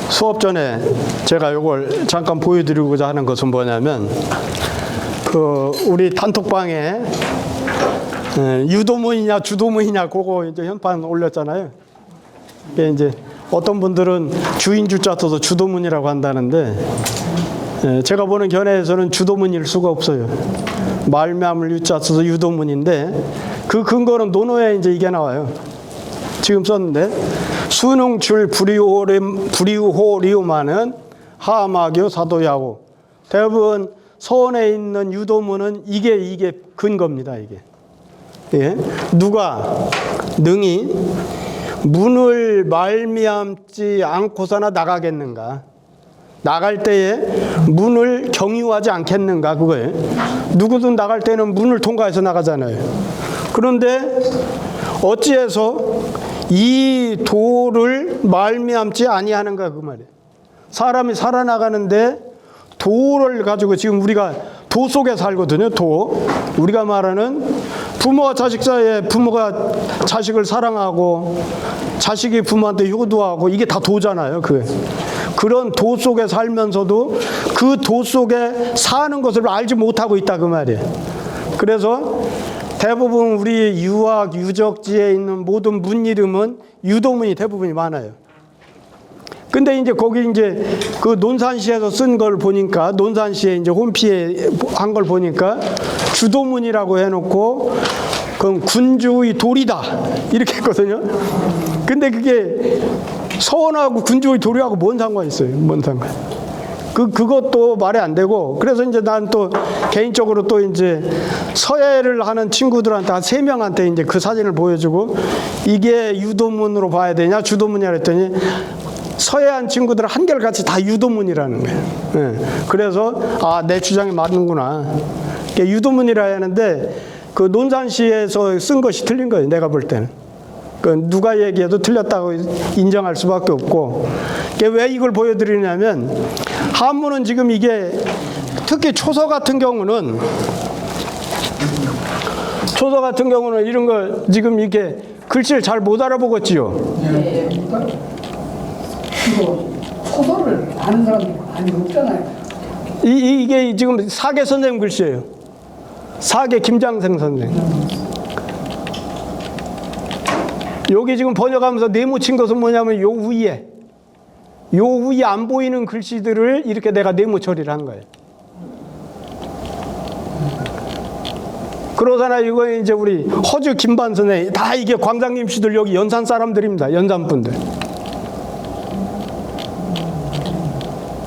수업 전에 제가 이걸 잠깐 보여드리고자 하는 것은 뭐냐면, 우리 단톡방에 유도문이냐 주도문이냐 그거 이제 현판 올렸잖아요. 이게 이제 어떤 분들은 주인 주자 써서 주도문이라고 한다는데, 제가 보는 견해에서는 주도문일 수가 없어요. 말미암을 유자 써서 유도문인데, 그 근거는 논어에 이제 이게 나와요. 지금 썼는데, 수능출 불이호리오마는 하마교 사도야고. 대부분 서원에 있는 유도문은 이게 근거입니다. 이게. 예. 누가 능히 문을 말미암지 않고서나 나가겠는가? 나갈 때에 문을 경유하지 않겠는가? 그거예요. 누구든 나갈 때는 문을 통과해서 나가잖아요. 그런데 어찌해서 이 도를 말미암지 아니하는가? 그 말이에요. 사람이 살아나가는데 도를 가지고, 지금 우리가 도 속에 살거든요. 도. 우리가 말하는 부모와 자식 사이에, 부모가 자식을 사랑하고 자식이 부모한테 효도하고, 이게 다 도잖아요. 그런 도 속에 살면서도 그 도 속에 사는 것을 알지 못하고 있다, 그 말이에요. 그래서 대부분 우리 유학, 유적지에 있는 모든 문 이름은 유도문이 대부분이 많아요. 근데 이제 거기 이제 그 논산시에서 쓴 걸 보니까, 논산시에 이제 홈피에 한 걸 보니까 주도문이라고 해놓고, 그럼 군주의 돌이다 이렇게 했거든요. 근데 그게 서원하고 군주의 돌이하고 뭔 상관이 있어요? 뭔 상관? 그것도 말이 안 되고. 그래서 이제 난 또 개인적으로 또 이제 서예를 하는 친구들한테 한 3명한테 이제 그 사진을 보여주고, 이게 유도문으로 봐야 되냐 주도문이냐 그랬더니, 서예한 친구들 한결같이 다 유도문이라는 거예요. 예. 그래서 내 주장이 맞는구나. 유도문이라 하는데, 그 논산시에서 쓴 것이 틀린 거예요. 내가 볼 때는. 누가 얘기해도 틀렸다고 인정할 수밖에 없고. 왜 이걸 보여드리냐면, 한문은 지금 이게 특히 초서 같은 경우는 이런 거 지금 이렇게 글씨를 잘 못 알아보겠지요. 네. 초서를 아는 사람이 많이 없잖아요. 이게 지금 사계 선생님 글씨예요. 사계 김장생 선생. 여기 지금 번역하면서 네모친 것은 뭐냐면 요 위에 안 보이는 글씨들을 이렇게 내가 네모 처리를 한 거예요. 그러잖아. 이거 이제 우리 허주 김반 선생, 다 이게 광장김 씨들 여기 연산 사람들입니다. 연산 분들.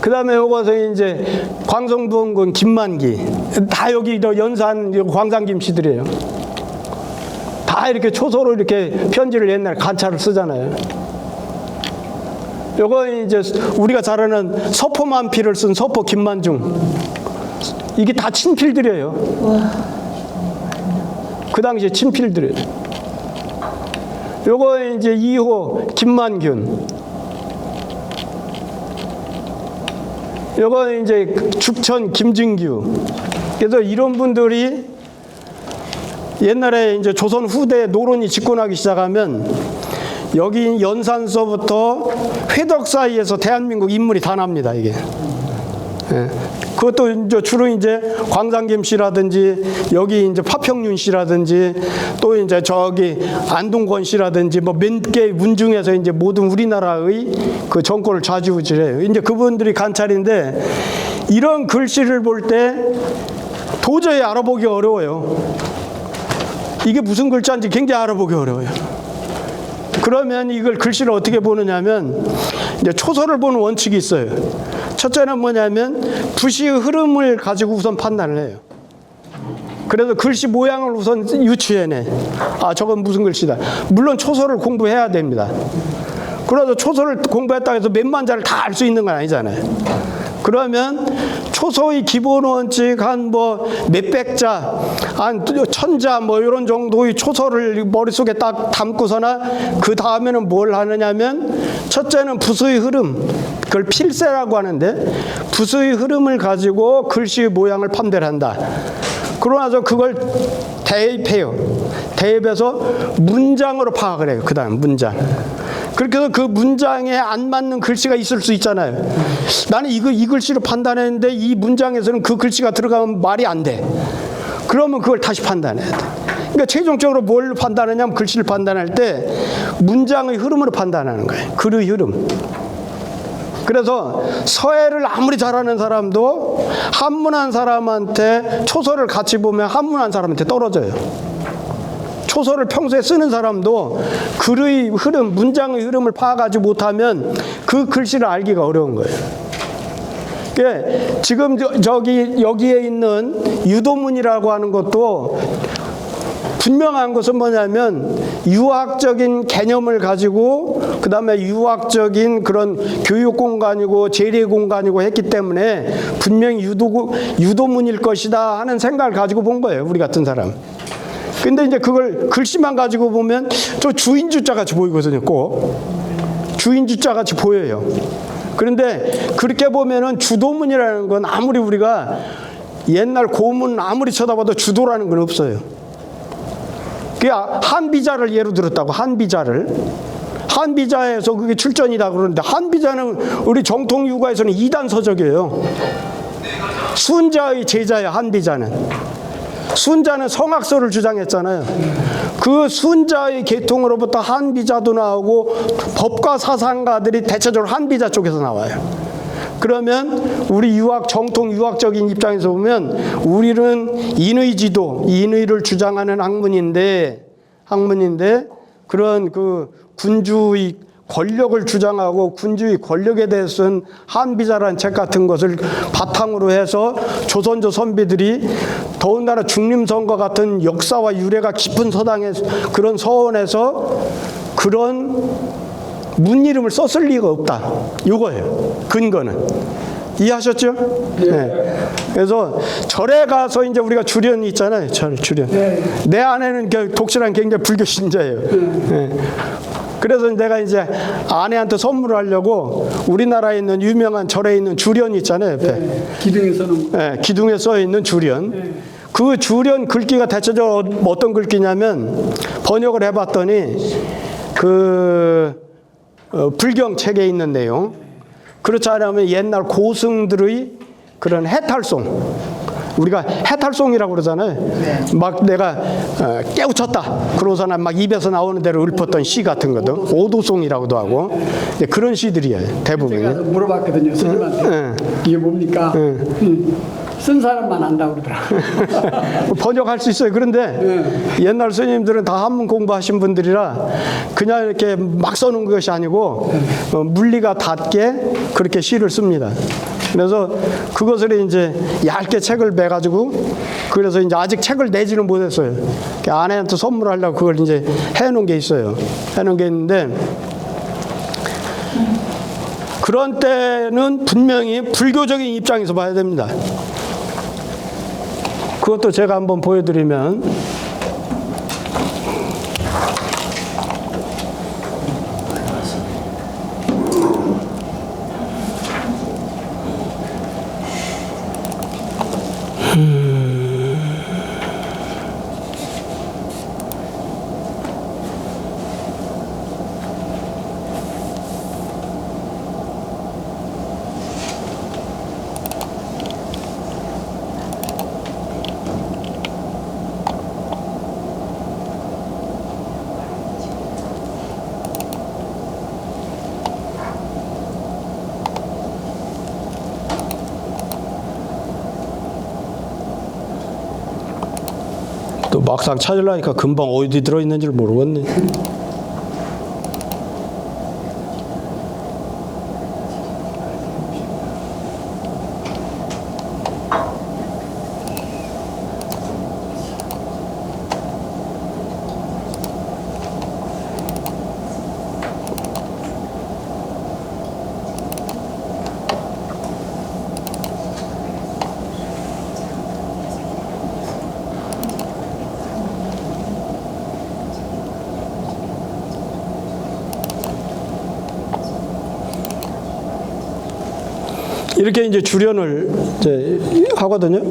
그 다음에 요거서 이제 광성부원군 김만기, 다 여기 연산 광장김 씨들이에요. 다 이렇게 초서로 이렇게 편지를 옛날에 간차를 쓰잖아요. 요거 이제 우리가 잘 아는 서포만피를 쓴 서포 김만중, 이게 다 친필들이에요. 그 당시에 친필들이에요. 요거 이제 2호 김만균, 요거 이제 죽천 김진규. 그래서 이런 분들이 옛날에 이제 조선 후대 노론이 집권하기 시작하면, 여기 연산서부터 회덕 사이에서 대한민국 인물이 다 납니다, 이게. 예. 그것도 이제 주로 이제 광장김 씨라든지, 여기 이제 파평윤 씨라든지, 또 이제 저기 안동권 씨라든지, 뭐 몇 개 문 중에서 이제 모든 우리나라의 그 정권을 좌지우지해요. 이제 그분들이 관찰인데, 이런 글씨를 볼 때 도저히 알아보기 어려워요. 이게 무슨 글자인지 굉장히 알아보기 어려워요. 그러면 이걸 글씨를 어떻게 보느냐면, 이제 초서를 보는 원칙이 있어요. 첫째는 뭐냐면 부시의 흐름을 가지고 우선 판단을 해요. 그래서 글씨 모양을 우선 유추해내. 저건 무슨 글씨다. 물론 초서를 공부해야 됩니다. 그래서 초서를 공부했다고 해서 몇만 자를 다 알 수 있는 건 아니잖아요. 그러면 초서의 기본 원칙 한 뭐 몇백 자, 한 1000자 뭐 이런 정도의 초서를 머릿속에 딱 담고서나, 그 다음에는 뭘 하느냐면, 첫째는 부수의 흐름, 그걸 필세라고 하는데, 부수의 흐름을 가지고 글씨의 모양을 판별한다. 그러고 나서 그걸 대입해요. 대입해서 문장으로 파악을 해요. 그 다음 문장. 그렇게 해서 그 문장에 안 맞는 글씨가 있을 수 있잖아요. 나는 이 글씨로 판단했는데 이 문장에서는 그 글씨가 들어가면 말이 안 돼. 그러면 그걸 다시 판단해야 돼. 그러니까 최종적으로 뭘 판단하냐면 글씨를 판단할 때 문장의 흐름으로 판단하는 거예요. 글의 흐름. 그래서 서예를 아무리 잘하는 사람도 한문한 사람한테 초서를 같이 보면 한문한 사람한테 떨어져요. 초서를 평소에 쓰는 사람도 글의 흐름, 문장의 흐름을 파악하지 못하면 그 글씨를 알기가 어려운 거예요. 지금 여기에 있는 유도문이라고 하는 것도 분명한 것은 뭐냐면 유학적인 개념을 가지고 그 다음에 유학적인 그런 교육 공간이고 재래 공간이고 했기 때문에 분명히 유도문일 것이다 하는 생각을 가지고 본 거예요. 우리 같은 사람. 근데 이제 그걸 글씨만 가지고 보면 저 주인주자 같이 보이거든요. 꼭 주인주자 같이 보여요. 그런데 그렇게 보면은 주도문이라는 건 아무리 우리가 옛날 고문 아무리 쳐다봐도 주도라는 건 없어요. 그 한비자를 예로 들었다고. 한비자에서 그게 출전이다 그러는데 한비자는 우리 정통 유가에서는 2단 서적이에요. 순자의 제자예요. 한비자는. 순자는 성악설을 주장했잖아요. 그 순자의 계통으로부터 한비자도 나오고 법과 사상가들이 대체적으로 한비자 쪽에서 나와요. 그러면 우리 정통 유학적인 입장에서 보면 우리는 인의지도, 인의를 주장하는 학문인데 그런 그 군주의 권력을 주장하고 군주의 권력에 대해서는 한비자라는 책 같은 것을 바탕으로 해서 조선조 선비들이 더군다나 중림선과 같은 역사와 유래가 깊은 그런 서원에서 그런 문 이름을 썼을 리가 없다. 이거예요. 근거는. 이해하셨죠? 네. 그래서 절에 가서 이제 우리가 주련이 있잖아요. 주련. 네. 내 아내는 독실한 굉장히 불교 신자예요. 네. 그래서 내가 이제 아내한테 선물을 하려고 우리나라에 있는 유명한 절에 있는 주련 있잖아요. 옆에. 네. 기둥에서는. 네. 기둥에 써 있는 주련. 네. 그 주련 글귀가 대체적으로 어떤 글귀냐면 번역을 해봤더니 불경 책에 있는 내용. 그렇지 않으면 옛날 고승들의 그런 해탈송. 우리가 해탈송이라고 그러잖아요. 네. 막 내가 깨우쳤다. 그러고서는 막 입에서 나오는 대로 읊었던 시 같은 거든. 오도송이라고도 하고. 네, 그런 시들이에요. 대부분. 제가 물어봤거든요. 스님한테. 이게 뭡니까? 쓴 사람만 안다고 그러더라고요. 번역할 수 있어요. 그런데 옛날 스님들은 다 한문 공부하신 분들이라 그냥 이렇게 막 써놓은 것이 아니고 물리가 닿게 그렇게 시를 씁니다. 그래서 그것을 이제 얇게 책을 매가지고 그래서 이제 아직 책을 내지는 못했어요. 아내한테 선물하려고 그걸 이제 해놓은 게 있어요. 해놓은 게 있는데 그런 때는 분명히 불교적인 입장에서 봐야 됩니다. 그것도 제가 한번 보여드리면 또 막상 찾으려니까 금방 어디 들어있는지를 모르겠네. 이렇게 이제 주련을 이제 하거든요.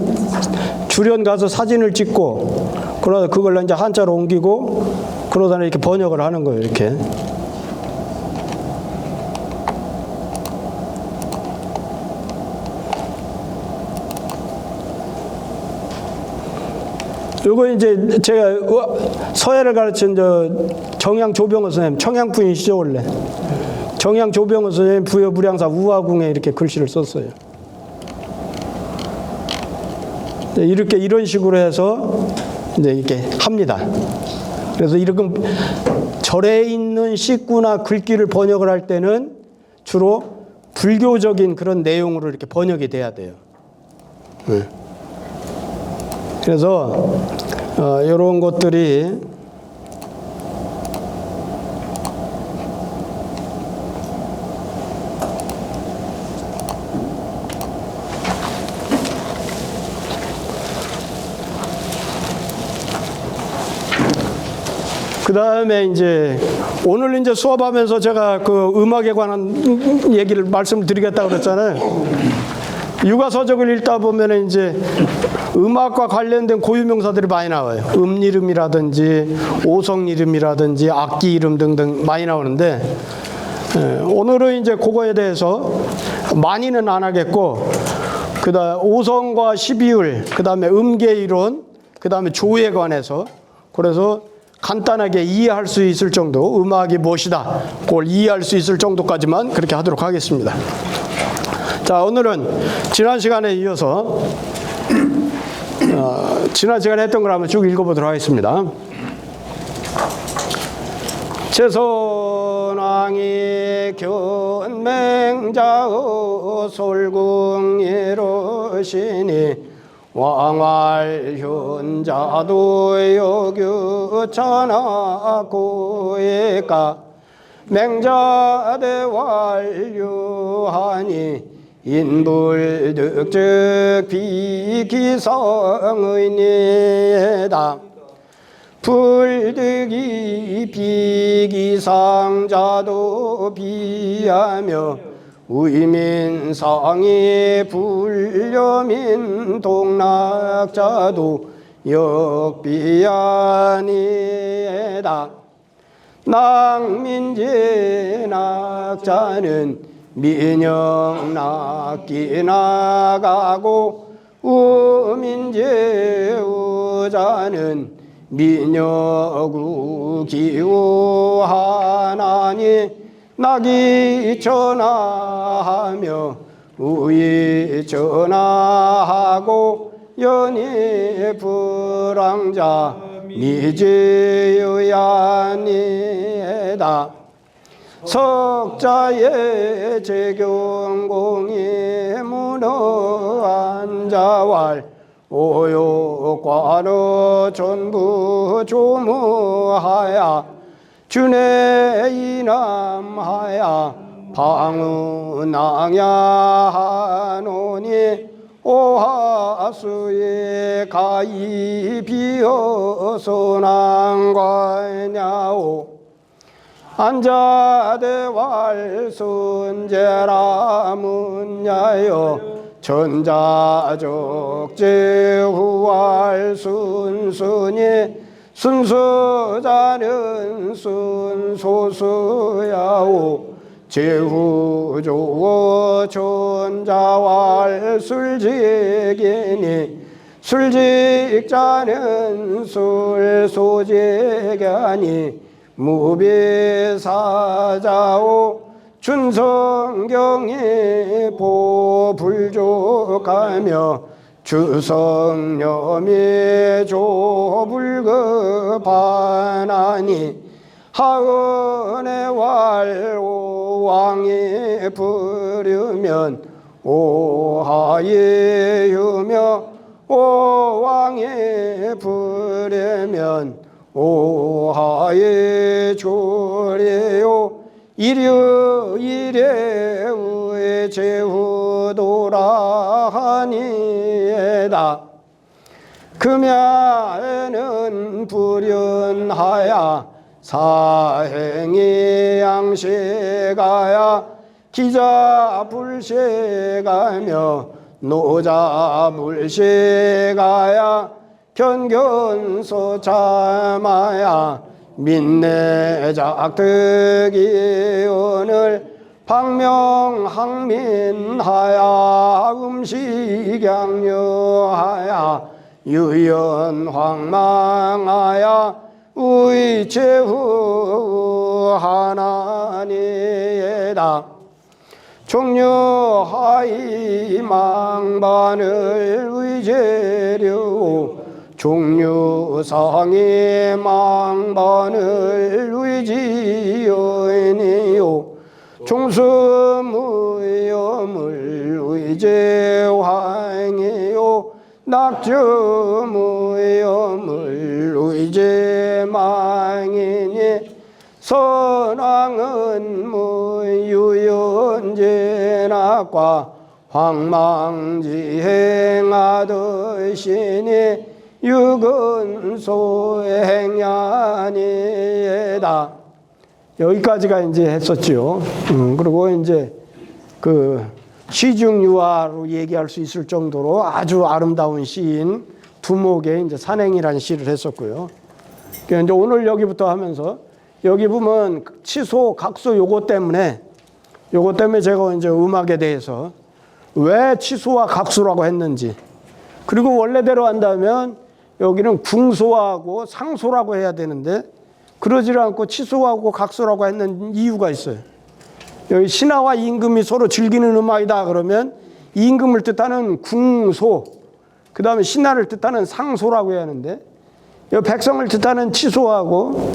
주련 가서 사진을 찍고 그러다 그걸 이제 한자로 옮기고 그러다 이렇게 번역을 하는 거예요. 이렇게. 요거 이제 제가 서예를 가르친 정양 조병호 선생님, 청양분이시죠 원래. 정양 조병호 선생님 부여 무량사 우화궁에 이렇게 글씨를 썼어요. 이렇게 이런 식으로 해서 이제 이렇게 합니다. 그래서 이렇게 절에 있는 식구나 글귀를 번역을 할 때는 주로 불교적인 그런 내용으로 이렇게 번역이 돼야 돼요. 그래서 이런 것들이 그 다음에 이제 오늘 이제 수업하면서 제가 그 음악에 관한 얘기를 말씀을 드리겠다고 그랬잖아요. 육아서적을 읽다 보면 이제 음악과 관련된 고유명사들이 많이 나와요. 이름이라든지 오성 이름이라든지 악기 이름 등등 많이 나오는데 오늘은 이제 그거에 대해서 많이는 안 하겠고 그다음 오성과 12율, 그다음에 음계 이론, 그다음에 조에 관해서 그래서 간단하게 이해할 수 있을 정도, 음악이 무엇이다 그걸 이해할 수 있을 정도까지만 그렇게 하도록 하겠습니다. 자, 오늘은 지난 시간에 이어서 지난 시간에 했던 걸 한번 쭉 읽어보도록 하겠습니다. 제선왕이 견맹자의 솔궁이로시니 왕활현자도 여규천하 고액가 맹자대 완료하니 인불득적 비기성의니다. 불득이 비기상자도 비하며 의민상이 불려민 동락자도 역비하니다. 낭민제 낙자는 민영 낙기 나가고 우민제 우자는 민여구 기우하나니 낙이 전하하며 우이 전하하고 연이 불황자 미지유야니다. 석자의 재경공이 문어안자왈 오욕과로 전부 조무하야 준의 이남하야 방운낭야하노니 오하수의 가이비어서 난과냐오. 안자대왈순제라 문야여 전자적제후왈 순순이 순수자는 순소수야오. 제후조어 전자왈 술직이니 술직자는 술소직하니 무비사자오. 준성경이 보불족하며 주성념이 조불급하나니 하은의 wal오왕이 부르면 오하의 유며 오왕이 부르면 오하의 조리요. 일유일의 제후도라하니에다. 금야에는 불연하야 사행이 양식하야 기자 불식하며 노자 불식하야 견견소 참아야 민내작득이 오늘 박명항민하야 음식양요하야 유연황망하야 의체후 하나니에다 종류하이 망반을 의제려 종류상의 망반을 의지연이요 종수무염을 의제황이요 낙주무염을 의제망이니 선왕은 무유연제낙과 황망지행하듯이니 유근소행야니에다. 여기까지가 이제 했었죠. 그리고 이제 그 시중유화로 얘기할 수 있을 정도로 아주 아름다운 시인 두목의 이제 산행이라는 시를 했었고요. 그러니까 이제 오늘 여기부터 하면서 여기 보면 치소, 각소 요거 때문에 제가 이제 음악에 대해서 왜 치소와 각소라고 했는지, 그리고 원래대로 한다면 여기는 궁소하고 상소라고 해야 되는데 그러지를 않고 치소하고 각소라고 했는 이유가 있어요. 여기 신하와 임금이 서로 즐기는 음악이다 그러면 임금을 뜻하는 궁소, 그 다음에 신하를 뜻하는 상소라고 해야 하는데 여기 백성을 뜻하는 치소하고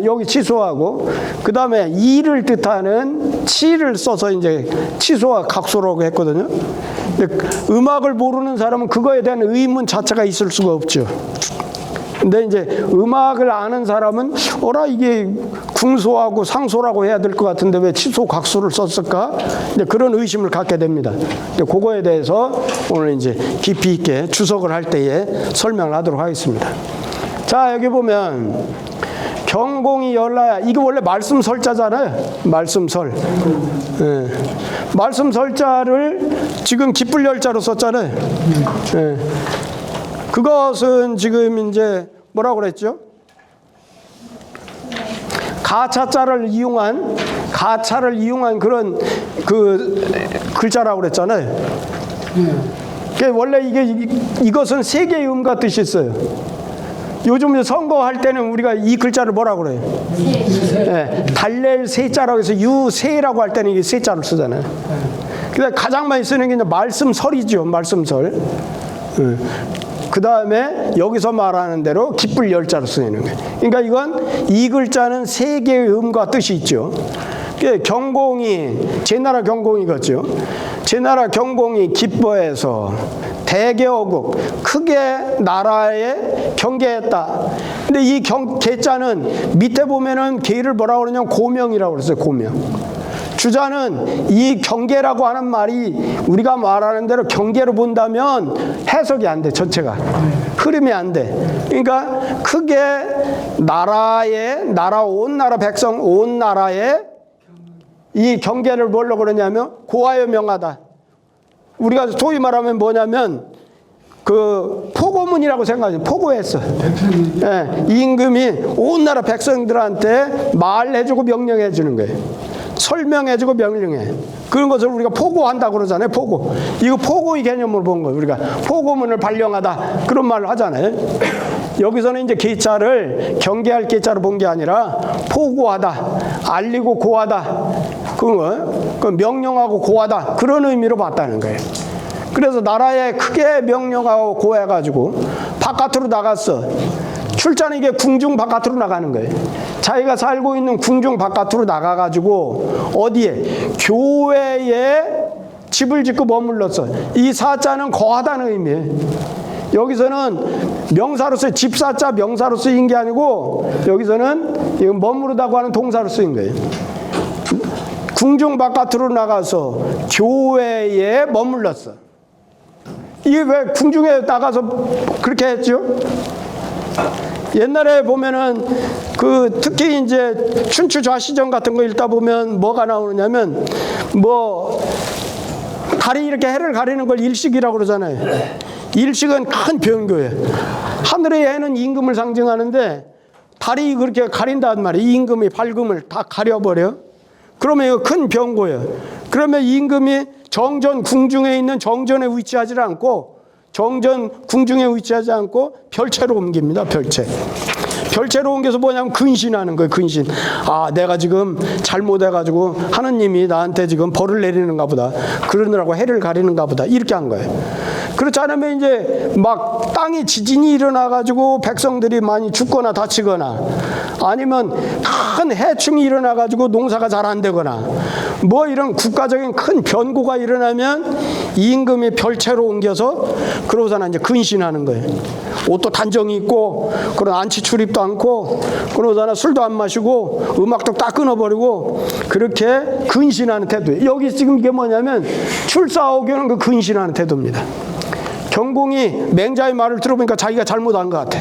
여기 치소하고 그 다음에 이를 뜻하는 치를 써서 이제 치소와 각소라고 했거든요. 근데 음악을 모르는 사람은 그거에 대한 의문 자체가 있을 수가 없죠. 근데 이제 음악을 아는 사람은 이게 궁소하고 상소라고 해야 될 것 같은데 왜 치소 각소를 썼을까? 이제 그런 의심을 갖게 됩니다. 근데 그거에 대해서 오늘 이제 깊이 있게 주석을 할 때에 설명을 하도록 하겠습니다. 자, 여기 보면 경공이 열라야, 이게 원래 말씀설자잖아요. 말씀설. 예. 말씀설자를 지금 기쁠열자로 썼잖아요. 예. 그것은 지금 이제 뭐라고 그랬죠? 가차자를 이용한 그런 그 글자라고 그랬잖아요. 원래 이것은 세 개의 음과 뜻이 있어요. 요즘 선거할 때는 우리가 이 글자를 뭐라고 그래요? 네, 달랠 세자라고 해서 유세라고 할 때는 이게 세자를 쓰잖아요. 그래서 가장 많이 쓰는 게 이제 말씀설이죠. 말씀설. 그 다음에 여기서 말하는 대로 기쁠 열자로 쓰이는 거예요. 그러니까 이건 이 글자는 세 개의 음과 뜻이 있죠. 경공이 제나라 경공이겠죠. 제나라 경공이 기뻐해서 대개어국 크게 나라에 경계했다. 근데 이 계자는 밑에 보면은 계를 뭐라고 그러냐면 고명이라고 그랬어요. 고명. 주자는 이 경계라고 하는 말이 우리가 말하는 대로 경계로 본다면 해석이 안 돼. 전체가 흐름이 안 돼. 그러니까 크게 온 나라 백성 온 나라에 이 경계를 뭘로 그러냐면 고하여 명하다. 우리가 소위 말하면 뭐냐면 그 포고문이라고 생각해요. 포고했어. 예, 임금이 온 나라 백성들한테 말해주고 명령해 주는 거예요. 설명해주고 명령해. 그런 것을 우리가 포고한다고 그러잖아요. 포고. 이거 포고의 개념으로 본 거예요. 우리가 포고문을 발령하다 그런 말을 하잖아요. 여기서는 이제 계자를 경계할 계자로 본 게 아니라 포고하다, 알리고 고하다, 그 명령하고 고하다 그런 의미로 봤다는 거예요. 그래서 나라에 크게 명령하고 고해가지고 바깥으로 나갔어. 출자는 이게 궁중 바깥으로 나가는 거예요. 자기가 살고 있는 궁중 바깥으로 나가가지고 어디에? 교회에 집을 짓고 머물렀어. 이 사자는 거하다는 의미예요. 여기서는 명사로서 집사자 명사로 쓰인 게 아니고 여기서는 머무르다고 하는 동사로 쓰인 거예요. 궁중 바깥으로 나가서 교회에 머물렀어. 이게 왜 궁중에 나가서 그렇게 했죠? 옛날에 보면은 그 특히 이제 춘추 좌시정 같은 거 읽다 보면 뭐가 나오느냐면 뭐 달이 이렇게 해를 가리는 걸 일식이라고 그러잖아요. 일식은 큰 변교예요. 하늘의 해는 임금을 상징하는데 달이 그렇게 가린단 말이에요. 임금이 밝음을 다 가려버려. 그러면 이거 큰 변고예요. 그러면 임금이 정전 궁중에 있는 정전에 위치하지 않고 궁중에 위치하지 않고 별채로 옮깁니다. 별채로 옮겨서 뭐냐면 근신하는 거예요. 근신. 아, 내가 지금 잘못해가지고 하느님이 나한테 지금 벌을 내리는가 보다. 그러느라고 해를 가리는가 보다. 이렇게 한 거예요. 그렇지 않으면 이제 막 땅에 지진이 일어나가지고 백성들이 많이 죽거나 다치거나 아니면 큰 해충이 일어나가지고 농사가 잘 안 되거나 뭐 이런 국가적인 큰 변고가 일어나면 임금이 별채로 옮겨서 그러고서는 이제 근신하는 거예요. 옷도 단정히 입고 그런 안치 출입도 않고 그러고서는 술도 안 마시고 음악도 딱 끊어버리고 그렇게 근신하는 태도예요. 여기 지금 이게 뭐냐면 출사오교는 그 근신하는 태도입니다. 경공이 맹자의 말을 들어보니까 자기가 잘못한 것 같아.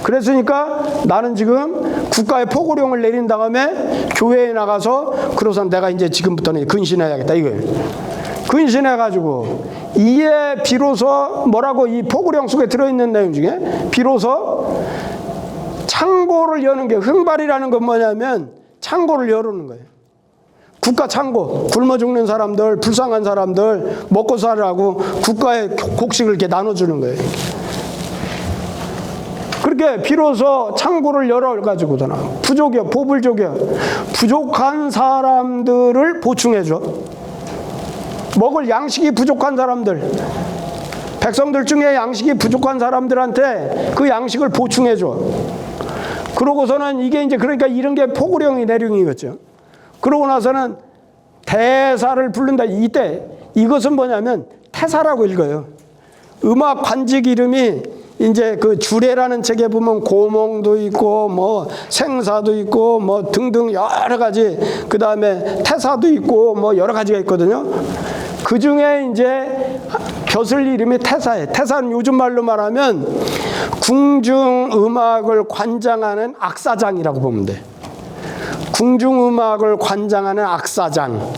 그랬으니까 나는 지금 국가의 포고령을 내린 다음에 교회에 나가서 그러고서 내가 이제 지금부터는 근신해야겠다 이거예요. 근신해가지고 이에 비로소 뭐라고 이 포고령 속에 들어있는 내용 중에 비로소 창고를 여는 게 흥발이라는 건 뭐냐면 창고를 열어놓는 거예요. 국가 창고, 굶어 죽는 사람들, 불쌍한 사람들 먹고 살라고 국가의 곡식을 이렇게 나눠주는 거예요. 그렇게 비로소 창고를 열어가지고잖아. 부족이요, 보불족이요. 부족한 사람들을 보충해줘. 먹을 양식이 부족한 사람들, 백성들 중에 양식이 부족한 사람들한테 그 양식을 보충해줘. 그러고서는 이게 이제 그러니까 이런 게 포고령이 내령이겠죠. 그러고 나서는 대사를 부른다. 이때 이것은 뭐냐면 태사라고 읽어요. 음악 관직 이름이 이제 그 주례라는 책에 보면 고몽도 있고 뭐 생사도 있고 뭐 등등 여러 가지 그 다음에 태사도 있고 뭐 여러 가지가 있거든요. 그 중에 이제 벼슬 이름이 태사예요. 태사는 요즘 말로 말하면 궁중 음악을 관장하는 악사장이라고 보면 돼. 궁중 음악을 관장하는 악사장.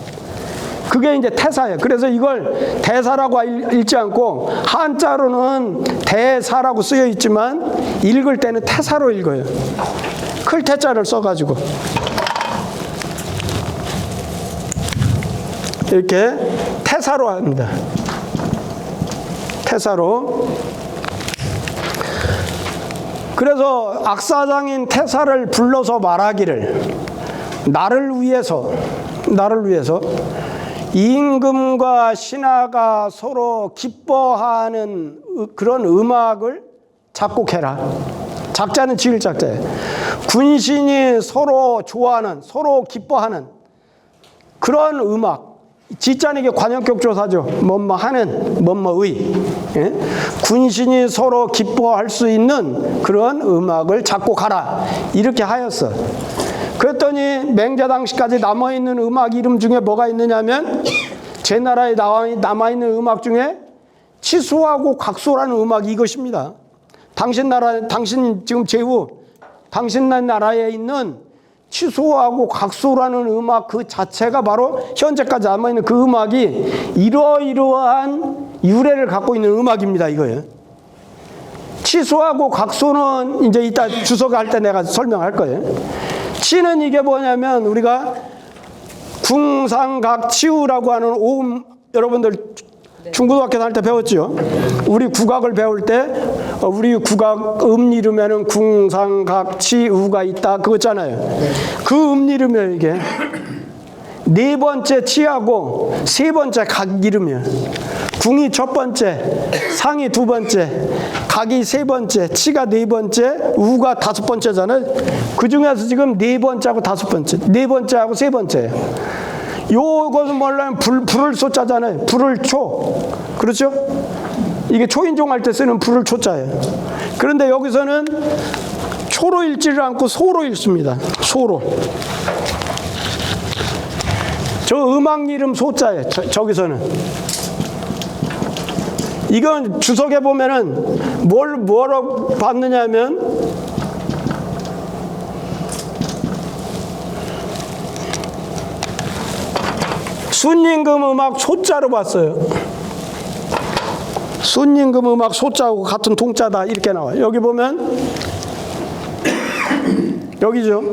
그게 이제 태사예요. 그래서 이걸 대사라고 읽지 않고 한자로는 대사라고 쓰여 있지만 읽을 때는 태사로 읽어요. 클 태자를 써가지고 이렇게 태사로 합니다. 태사로. 그래서 악사장인 태사를 불러서 말하기를 나를 위해서 임금과 신하가 서로 기뻐하는 그런 음악을 작곡해라. 작자는 지을 작자예요. 군신이 서로 좋아하는, 서로 기뻐하는 그런 음악. 지자는 이게 관현격조사죠. 뭐뭐하는, 뭐뭐의. 예? 군신이 서로 기뻐할 수 있는 그런 음악을 작곡하라. 이렇게 하였어. 그랬더니 맹자 당시까지 남아있는 음악 이름 중에 뭐가 있느냐면 제 나라에 남아있는 음악 중에 치수하고 각소라는 음악이 이것입니다. 당신 지금 제후 당신 나라에 있는 치수하고 각소라는 음악 그 자체가 바로 현재까지 남아있는 그 음악이 이러이러한 유래를 갖고 있는 음악입니다. 이거예요. 치수하고 각소는 이제 이따 주소가 할 때 내가 설명할 거예요. 치는 이게 뭐냐면 우리가 궁상각치우라고 하는 오음 여러분들 중고등학교 다닐 때 배웠죠. 우리 국악을 배울 때 우리 국악 음 이름에는 궁상각치우가 있다 그거 있잖아요. 그 음 이름이에요. 이게 네 번째 치하고 세 번째 각 이름이에요. 궁이 첫 번째, 상이 두 번째, 각이 세 번째, 치가 네 번째, 우가 다섯 번째잖아요. 그 중에서 지금 네 번째하고 다섯 번째, 네 번째하고 세 번째예요. 요것은 뭐냐면 불을 소자잖아요. 불을 초. 그렇죠? 이게 초인종 할 때 쓰는 불을 초자예요. 그런데 여기서는 초로 읽지를 않고 소로 읽습니다. 소로. 저 음악 이름 소자예요. 저기서는. 이건 주석에 보면은 뭐라고 봤느냐 하면 순임금 음악 소자로 봤어요. 순임금 음악 소자하고 같은 동자다 이렇게 나와요. 여기 보면 여기죠.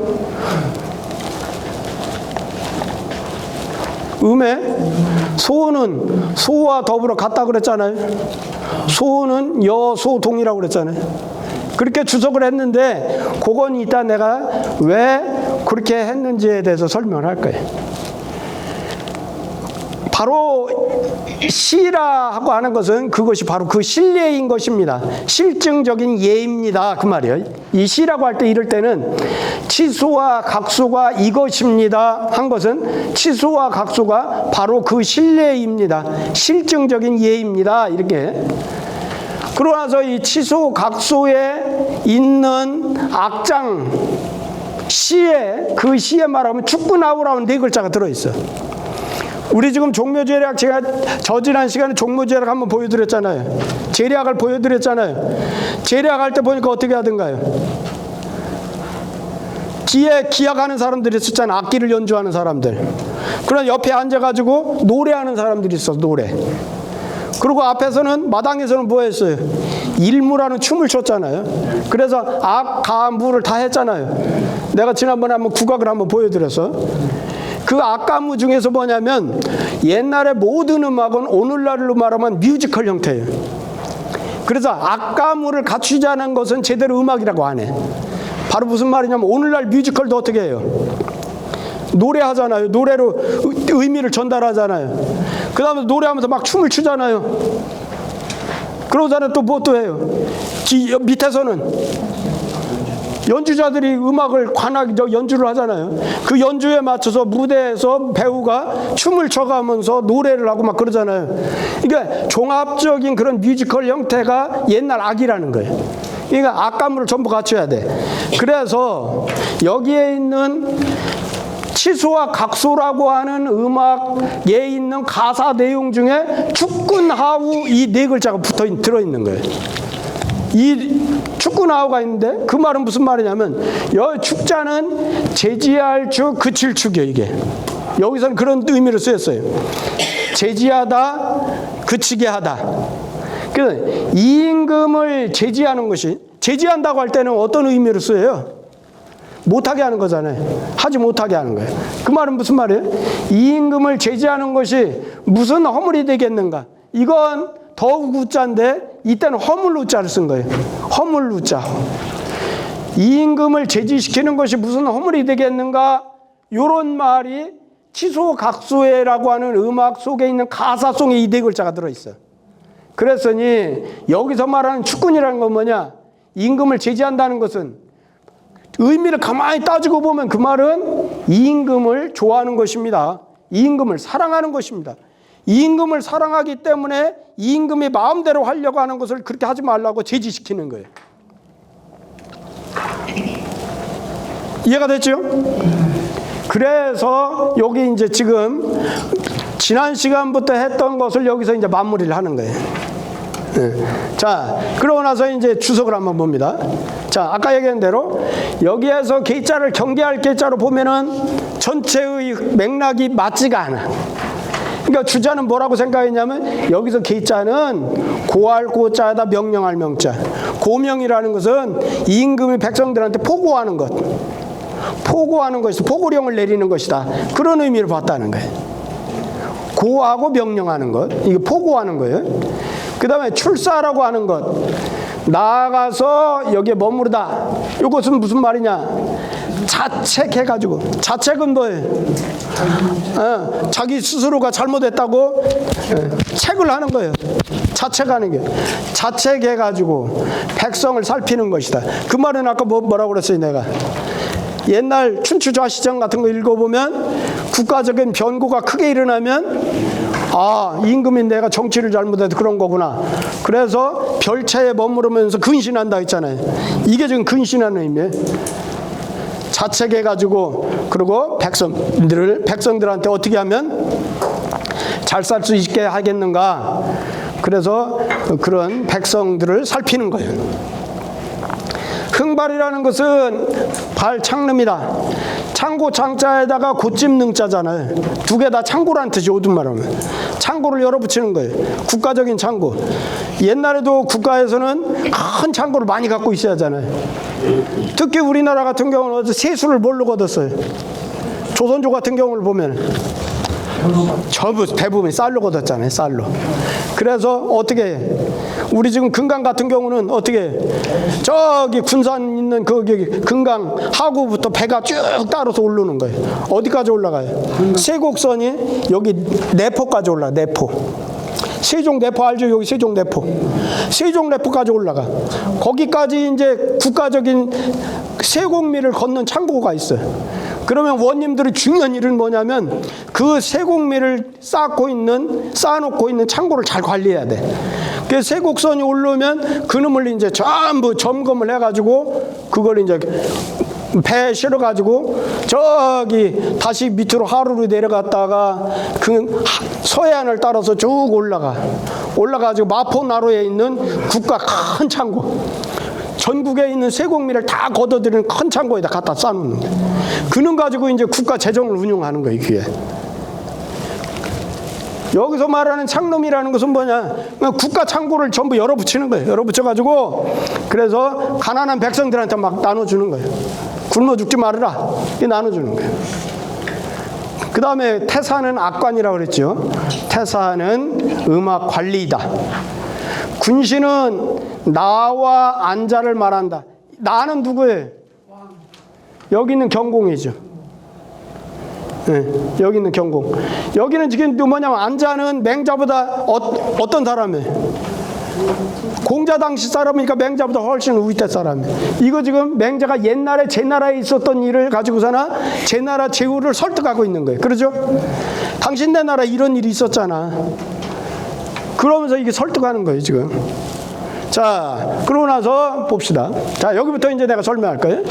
음에 소는 소와 더불어 같다 그랬잖아요. 소는 여소동이라고 그랬잖아요. 그렇게 주석을 했는데 그건 이따 내가 왜 그렇게 했는지에 대해서 설명을 할 거예요. 바로 시라고 하는 것은 그것이 바로 그 신뢰인 것입니다. 실증적인 예입니다. 그 말이에요. 이 시라고 할 때 이럴 때는 치수와 각수가 이것입니다 한 것은 치수와 각수가 바로 그 신뢰입니다. 실증적인 예입니다. 이렇게. 그러고 나서 이 치수 각수에 있는 악장 시에 그 시에 말하면 축구나우라는 네 글자가 들어있어. 우리 지금 종묘제략 제가 저지난 시간에 종묘제략 한번 보여드렸잖아요. 제략을 보여드렸잖아요. 제략할 때 보니까 어떻게 하던가요? 뒤에 기악하는 사람들이 있었잖아요. 악기를 연주하는 사람들. 그런 옆에 앉아가지고 노래하는 사람들이 있어. 노래. 그리고 앞에서는 마당에서는 뭐 했어요? 일무라는 춤을 췄잖아요. 그래서 악, 가, 무를 다 했잖아요. 내가 지난번에 한번 국악을 한번 보여드렸어. 그 악가무 중에서 뭐냐면 옛날에 모든 음악은 오늘날로 말하면 뮤지컬 형태예요. 그래서 악가무를 갖추지 않은 것은 제대로 음악이라고 안 해. 바로 무슨 말이냐면 오늘날 뮤지컬도 어떻게 해요? 노래하잖아요. 노래로 의미를 전달하잖아요. 그 다음에 노래하면서 막 춤을 추잖아요. 그러고서는 또 뭐 또 해요? 밑에서는 연주자들이 음악을 관하게 연주를 하잖아요. 그 연주에 맞춰서 무대에서 배우가 춤을 춰가면서 노래를 하고 막 그러잖아요. 그러니까 종합적인 그런 뮤지컬 형태가 옛날 악이라는 거예요. 그러니까 악가무를 전부 갖춰야 돼. 그래서 여기에 있는 치수와 각수라고 하는 음악에 있는 가사 내용 중에 축군하우 이 네 글자가 들어있는 거예요. 이 축군하우가 있는데 그 말은 무슨 말이냐면 여 축자는 제지할 축, 그칠 축이에요. 이게 여기서는 그런 의미로 쓰였어요. 제지하다, 그치게 하다. 그래서 이임금을 제지하는 것이, 제지한다고 할 때는 어떤 의미로 쓰여요? 못하게 하는 거잖아요. 하지 못하게 하는 거예요. 그 말은 무슨 말이에요? 이임금을 제지하는 것이 무슨 허물이 되겠는가? 이건 더욱 우자인데 이때는 허물 우자를 쓴 거예요. 허물 우자. 이임금을 제지시키는 것이 무슨 허물이 되겠는가? 이런 말이 치소각소해라고 하는 음악 속에 있는 가사송에 이 네 글자가 들어있어요. 그랬으니 여기서 말하는 축군이라는 건 뭐냐? 임금을 제지한다는 것은 의미를 가만히 따지고 보면 그 말은 임금을 좋아하는 것입니다. 임금을 사랑하는 것입니다. 임금을 사랑하기 때문에 임금이 마음대로 하려고 하는 것을 그렇게 하지 말라고 제지시키는 거예요. 이해가 됐죠? 그래서 여기 이제 지금 지난 시간부터 했던 것을 여기서 이제 마무리를 하는 거예요. 네. 자, 그러고 나서 이제 주석을 한번 봅니다. 자, 아까 얘기한 대로 여기에서 계자를 경계할 계자로 보면은 전체의 맥락이 맞지가 않아. 그러니까 주자는 뭐라고 생각했냐면 여기서 계자는 고할 고자에다 명령할 명자. 고명이라는 것은 임금이 백성들한테 포고하는 것. 포고하는 것이 포고령을 내리는 것이다. 그런 의미를 봤다는 거예요. 고하고 명령하는 것. 이게 포고하는 거예요. 그 다음에 출사라고 하는 것. 나아가서 여기에 머무르다. 이것은 무슨 말이냐? 자책해가지고. 자책은 뭐예요? 자기 스스로가 잘못했다고 책을 하는 거예요. 자책하는 게. 자책해가지고 백성을 살피는 것이다. 그 말은 아까 뭐라고 그랬어요, 내가? 옛날 춘추좌시장 같은 거 읽어보면 국가적인 변고가 크게 일어나면 아, 임금인 내가 정치를 잘못해서 그런 거구나. 그래서 별차에 머무르면서 근신한다 했잖아요. 이게 지금 근신하는 의미예요. 자책해가지고 그리고 백성들한테 어떻게 하면 잘 살 수 있게 하겠는가. 그래서 그런 백성들을 살피는 거예요. 흥발이라는 것은 발창름이다. 창고 창자에다가 고찜 능자잖아요. 두 개 다 창고라는 뜻이 오든 말하면. 창고를 열어붙이는 거예요. 국가적인 창고. 옛날에도 국가에서는 큰 창고를 많이 갖고 있어야 하잖아요. 특히 우리나라 같은 경우는 세수를 뭘로 거뒀어요? 조선조 같은 경우를 보면 전부 대부분 쌀로 거뒀잖아요. 쌀로. 그래서 어떻게 해? 우리 지금 금강 같은 경우는 어떻게 해? 저기 군산 있는 거기 금강 하구부터 배가 쭉 따라서 오르는 거예요. 어디까지 올라가요? 세곡선이 여기 내포까지 올라가. 내포. 세종 내포 알죠? 여기 세종 내포. 세종 내포까지 올라가. 거기까지 이제 국가적인 세곡미를 걷는 창고가 있어요. 그러면 원님들의 중요한 일은 뭐냐면 그 세곡미를 쌓고 있는 쌓아놓고 있는 창고를 잘 관리해야 돼. 그 세곡선이 오르면 그놈을 이제 전부 점검을 해가지고 그걸 이제 배에 실어가지고 저기 다시 밑으로 하루로 내려갔다가 그 서해안을 따라서 쭉 올라가지고 마포나루에 있는 국가 큰 창고, 전국에 있는 세곡미를 다 걷어들이는 큰 창고에다 갖다 쌓는 거예요. 그놈 가지고 이제 국가 재정을 운영하는 거예요. 그게 여기서 말하는 창놈이라는 것은 뭐냐? 국가 창고를 전부 열어붙이는 거예요. 열어붙여가지고 그래서 가난한 백성들한테 막 나눠주는 거예요. 굶어 죽지 말아라. 이렇게 나눠주는 거예요. 그 다음에 태사는 악관이라고 그랬죠. 태사는 음악 관리이다. 군신은 나와 안자를 말한다. 나는 누구예요? 여기 있는 경공이죠. 네, 여기 있는 경공. 여기는 지금 뭐냐면 안자는 맹자보다 어떤 사람이에요? 공자 당시 사람이니까 맹자보다 훨씬 위대 사람이에요. 이거 지금 맹자가 옛날에 제 나라에 있었던 일을 가지고서나 제 나라 제후를 설득하고 있는 거예요. 그렇죠? 당신네 나라에 이런 일이 있었잖아. 그러면서 이게 설득하는 거예요, 지금. 자, 그러고 나서 봅시다. 자, 여기부터 이제 내가 설명할 거예요.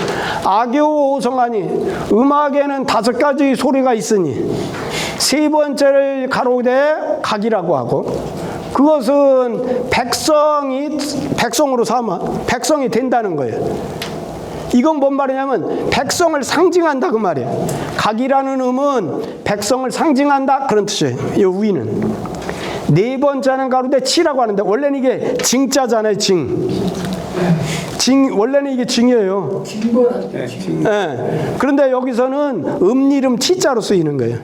악교 오성하니 음악에는 5가지 소리가 있으니 세 번째를 가로되 각이라고 하고 그것은 백성으로 삼아 백성이 된다는 거예요. 이건 뭔 말이냐면 백성을 상징한다 그 말이에요. 각이라는 음은 백성을 상징한다 그런 뜻이에요. 이 위는. 네 번째는 가로되 치라고 하는데 원래는 이게 징자잖아요. 원래는 이게 징이에요. 네. 그런데 여기서는 음리름 치자로 쓰이는 거예요.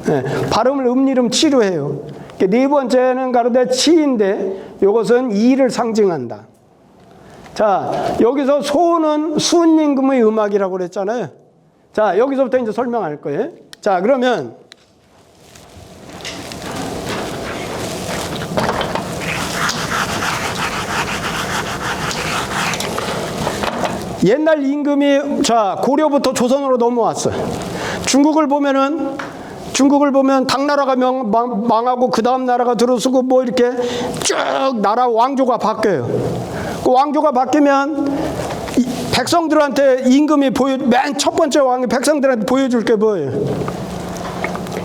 네. 발음을 음리름 치로 해요. 네 번째는 가로되 치인데 이것은 이를 상징한다. 자, 여기서 소는 수은임금의 음악이라고 그랬잖아요. 자, 여기서부터 이제 설명할 거예요. 자, 그러면 옛날 임금이 자 고려부터 조선으로 넘어왔어요. 중국을 보면 당나라가 망하고 그 다음 나라가 들어서고 뭐 이렇게 쭉 나라 왕조가 바뀌어요. 그 왕조가 바뀌면 백성들한테 임금이 맨 첫 번째 왕이 백성들한테 보여줄 게 뭐예요?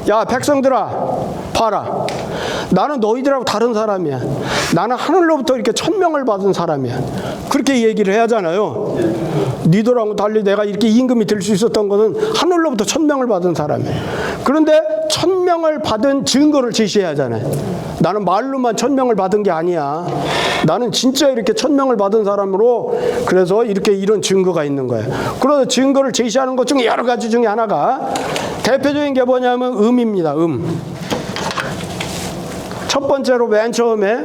야 백성들아 봐라. 나는 너희들하고 다른 사람이야. 나는 하늘로부터 이렇게 천명을 받은 사람이야. 그렇게 얘기를 해야 하잖아요. 니들하고 달리 내가 이렇게 임금이 될 수 있었던 것은 하늘로부터 천명을 받은 사람이야. 그런데 천명을 받은 증거를 제시해야 하잖아요. 나는 말로만 천명을 받은 게 아니야. 나는 진짜 이렇게 천명을 받은 사람으로 그래서 이렇게 이런 증거가 있는 거예요. 그래서 증거를 제시하는 것 중에 여러 가지 중에 하나가 대표적인 게 뭐냐면 음입니다. 첫 번째로 맨 처음에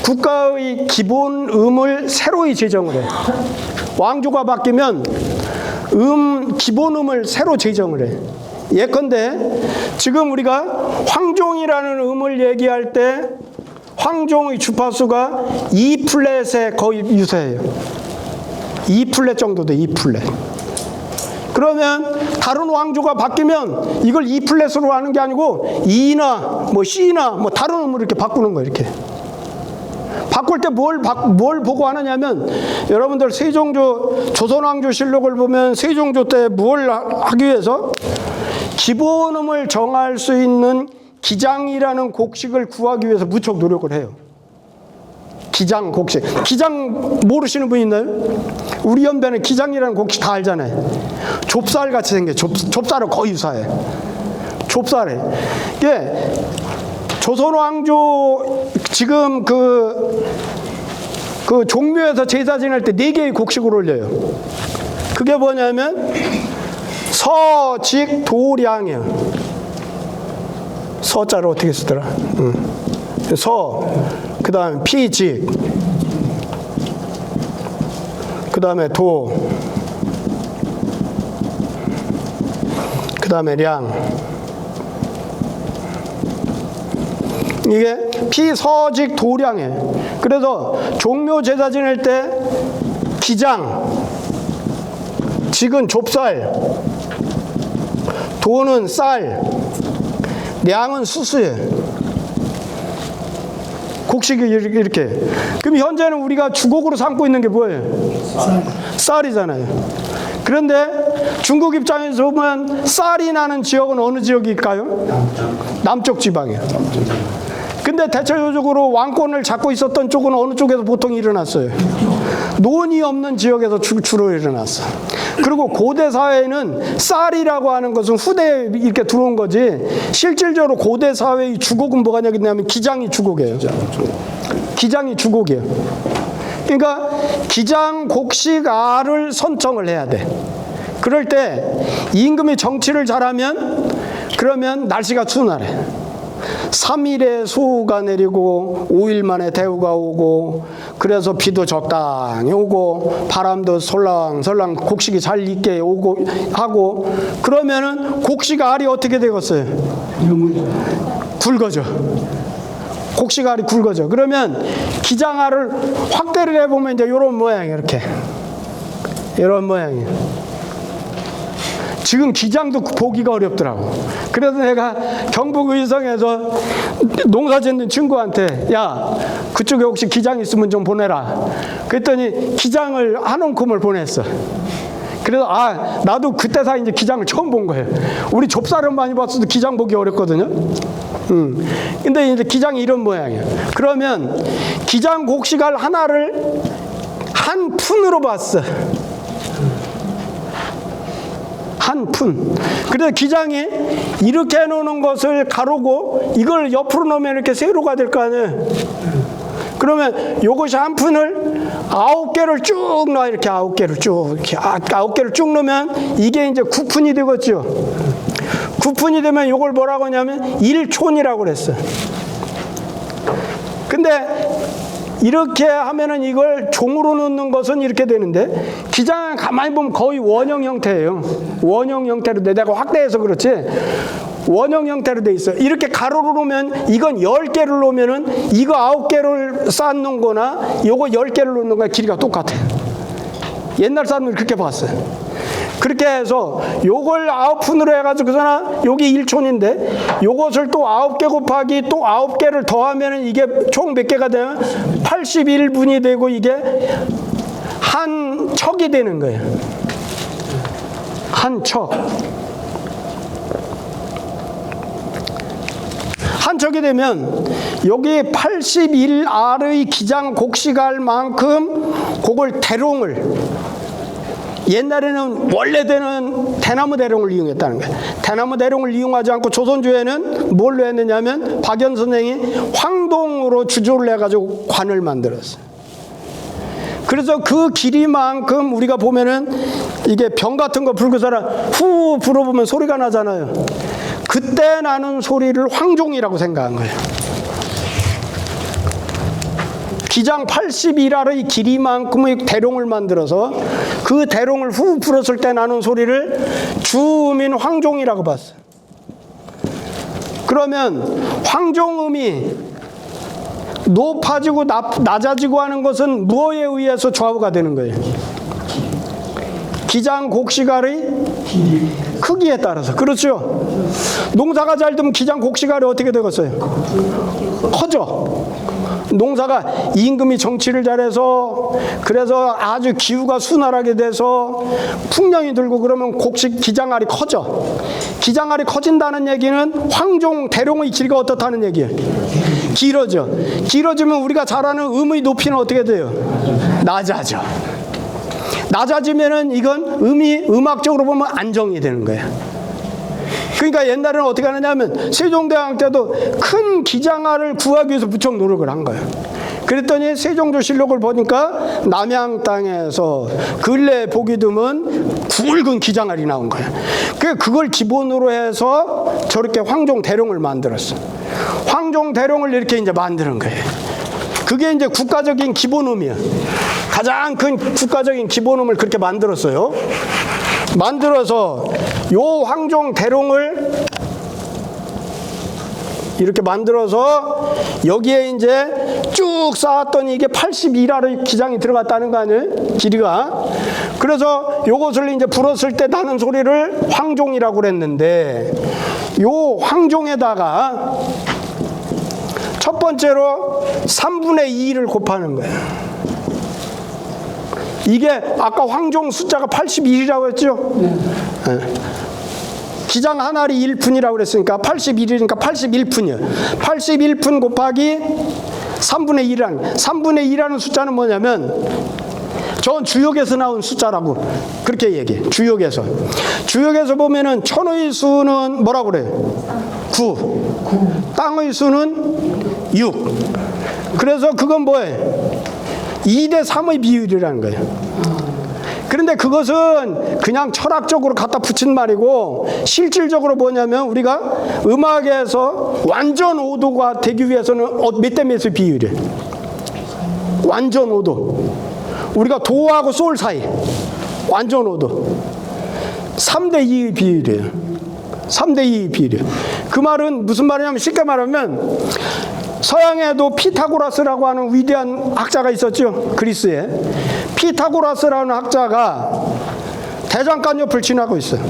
국가의 기본 음을 새로이 제정을 해. 왕조가 바뀌면 기본 음을 새로 제정을 해. 예컨대 지금 우리가 황종이라는 음을 얘기할 때 황종의 주파수가 2플랫에 거의 유사해요. 2플랫 정도 돼. 2플랫. 그러면 다른 왕조가 바뀌면 이걸 E 플랫으로 하는 게 아니고 E나 뭐 C나 뭐 다른 음으로 이렇게 바꾸는 거예요. 이렇게 바꿀 때 뭘 보고 하느냐면 여러분들 조선왕조실록을 보면 세종조 때 뭘 하기 위해서 기본음을 정할 수 있는 기장이라는 곡식을 구하기 위해서 무척 노력을 해요. 기장 곡식. 기장 모르시는 분 있나요? 우리 연배는 기장이라는 곡식 다 알잖아요. 좁쌀같이 생겨. 좁쌀은 거의 유사해. 좁쌀에. 이게 조선 왕조 지금 그 종묘에서 제사 지낼 때 4개의 곡식을 올려요. 그게 뭐냐면 서직도량이에요. 서자를 어떻게 쓰더라? 그 다음에 피직, 그 다음에 도, 그 다음에 량. 이게 피서직 도량이에요. 그래서 종묘 제사 지낼 때 기장, 직은 좁쌀, 도는 쌀, 량은 수수예요. 곡식이 이렇게. 그럼 현재는 우리가 주곡으로 삼고 있는 게 뭐예요? 쌀이잖아요. 그런데 중국 입장에서 보면 쌀이 나는 지역은 어느 지역일까요? 남쪽 지방이에요. 근데 대체적으로 왕권을 잡고 있었던 쪽은 어느 쪽에서 보통 일어났어요? 논이 없는 지역에서 주로 일어났어. 그리고 고대 사회는 쌀이라고 하는 것은 후대에 이렇게 들어온 거지, 실질적으로 고대 사회의 주곡은 뭐가냐면 기장이 주곡이에요. 기장이 주곡이에요. 그러니까 기장, 곡식, 알을 선정을 해야 돼. 그럴 때 임금이 정치를 잘하면 그러면 날씨가 순하래. 3일에 소우가 내리고 5일 만에 대우가 오고, 그래서 비도 적당히 오고 바람도 솔랑솔랑 곡식이 잘 익게 오고 하고, 그러면은 곡식 알이 어떻게 되겠어요? 굵어져. 곡식 알이 굵어져. 그러면 기장 알을 확대를 해보면 이제 이런 모양이에요. 이렇게 이런 모양이에요. 지금 기장도 보기가 어렵더라고. 그래서 내가 경북 의성에서 농사 짓는 친구한테, 야, 그쪽에 혹시 기장 있으면 좀 보내라. 그랬더니 기장을 한 움큼을 보냈어. 그래서 나도 그때서 이제 기장을 처음 본 거예요. 우리 좁쌀은 많이 봤어도 기장 보기 어렵거든요. 근데 이제 기장이 이런 모양이에요. 그러면 기장 곡식알 하나를 한 푼으로 봤어. 한 푼. 그래서 기장이 이렇게 해놓는 것을 가르고 이걸 옆으로 놓으면 이렇게 세로가 될 거 아니에요. 그러면 요것이 한 푼을 9개를 쭉 넣어. 이렇게 9개를 쭉, 이렇게 9개를 쭉 넣으면 이게 이제 9푼이 되겠죠. 9푼이 되면 요걸 뭐라고 하냐면 1촌이라고 그랬어요. 근데 이렇게 하면은 이걸 종으로 넣는 것은 이렇게 되는데, 기장은 가만히 보면 거의 원형 형태예요. 원형 형태로 내가 확대해서 그렇지 원형 형태로 돼 있어요. 이렇게 가로로 놓으면 이건 10개를 놓으면은 이거 9개를 쌓는 거나 요거 10개를 놓는 거나 길이가 똑같아요. 옛날 사람들 그렇게 봤어요. 그렇게 해서 요걸 9푼으로 해가지고 그러나 여기 1촌인데 요것을 또 9개 곱하기 또 9개를 더하면 이게 총 몇 개가 되면 81분이 되고 이게 한 척이 되는 거예요. 한 척. 한 척이 되면 여기 81알의 기장 곡식알만큼 그걸 대롱을, 옛날에는 원래대는 대나무 대롱을 이용했다는 거예요. 대나무 대롱을 이용하지 않고 조선조에는 뭘로 했느냐면 박연 선생이 황동으로 주조를 해가지고 관을 만들었어요. 그래서 그 길이만큼 우리가 보면은 이게 병 같은 거 불고 사람 후 불어보면 소리가 나잖아요. 그때 나는 소리를 황종이라고 생각한 거예요. 기장 81알의 길이만큼의 대롱을 만들어서 그 대롱을 후 불었을 때 나는 소리를 주음인 황종이라고 봤어요. 그러면 황종음이 높아지고 낮아지고 하는 것은 무엇에 의해서 좌우가 되는 거예요? 기장 곡식알의 크기에 따라서. 그렇죠? 농사가 잘 되면 기장 곡식알이 어떻게 되겠어요? 커져. 농사가 임금이 정치를 잘해서 그래서 아주 기후가 순활하게 돼서 풍년이 들고 그러면 곡식 기장알이 커져. 기장알이 커진다는 얘기는 황종 대롱의 길이가 어떻다는 얘기예요? 길어져. 길어지면 우리가 잘 아는 음의 높이는 어떻게 돼요? 낮아져. 낮아지면은 이건 음이 음악적으로 보면 안정이 되는 거예요. 그러니까 옛날에는 어떻게 하느냐면 세종대왕 때도 큰 기장아를 구하기 위해서 무척 노력을 한 거예요. 그랬더니 세종조실록을 보니까 남양 땅에서 근래 보기 드문 굵은 기장알이 나온 거예요. 그걸 기본으로 해서 저렇게 황종대룡을 만들었어. 황종대룡을 이렇게 이제 만드는 거예요. 그게 이제 국가적인 기본음이에요. 가장 큰 국가적인 기본음을 그렇게 만들었어요. 만들어서 요 황종대룡을 이렇게 만들어서 여기에 이제 쭉 쌓았더니 이게 82라의 기장이 들어갔다는 거 아니에요? 길이가. 그래서 요것을 이제 불었을 때 나는 소리를 황종이라고 그랬는데, 요 황종에다가 첫 번째로 3분의 2를 곱하는 거예요. 이게 아까 황종 숫자가 81이라고 했죠? 네. 기장 한 알이 1푼이라고 그랬으니까 81이니까 81푼이에요. 81푼 곱하기 3분의 1이라는, 3분의 2라는 숫자는 뭐냐면 전 주역에서 나온 숫자라고 그렇게 얘기해. 주역에서 보면은 천의 수는 뭐라고 그래요? 9. 땅의 수는 6. 그래서 그건 뭐예요? 2대 3의 비율이라는 거예요. 그런데 그것은 그냥 철학적으로 갖다 붙인 말이고, 실질적으로 뭐냐면 우리가 음악에서 완전 5도가 되기 위해서는 몇 대 몇의 비율이에요? 완전 5도. 우리가 도하고 솔 사이 완전 5도 3대 2의 비율이에요. 3대 2의 비율이에요. 그 말은 무슨 말이냐면, 쉽게 말하면 서양에도 피타고라스라고 하는 위대한 학자가 있었죠. 그리스에. 피타고라스라는 학자가 대장간 옆을 지나고 있어요.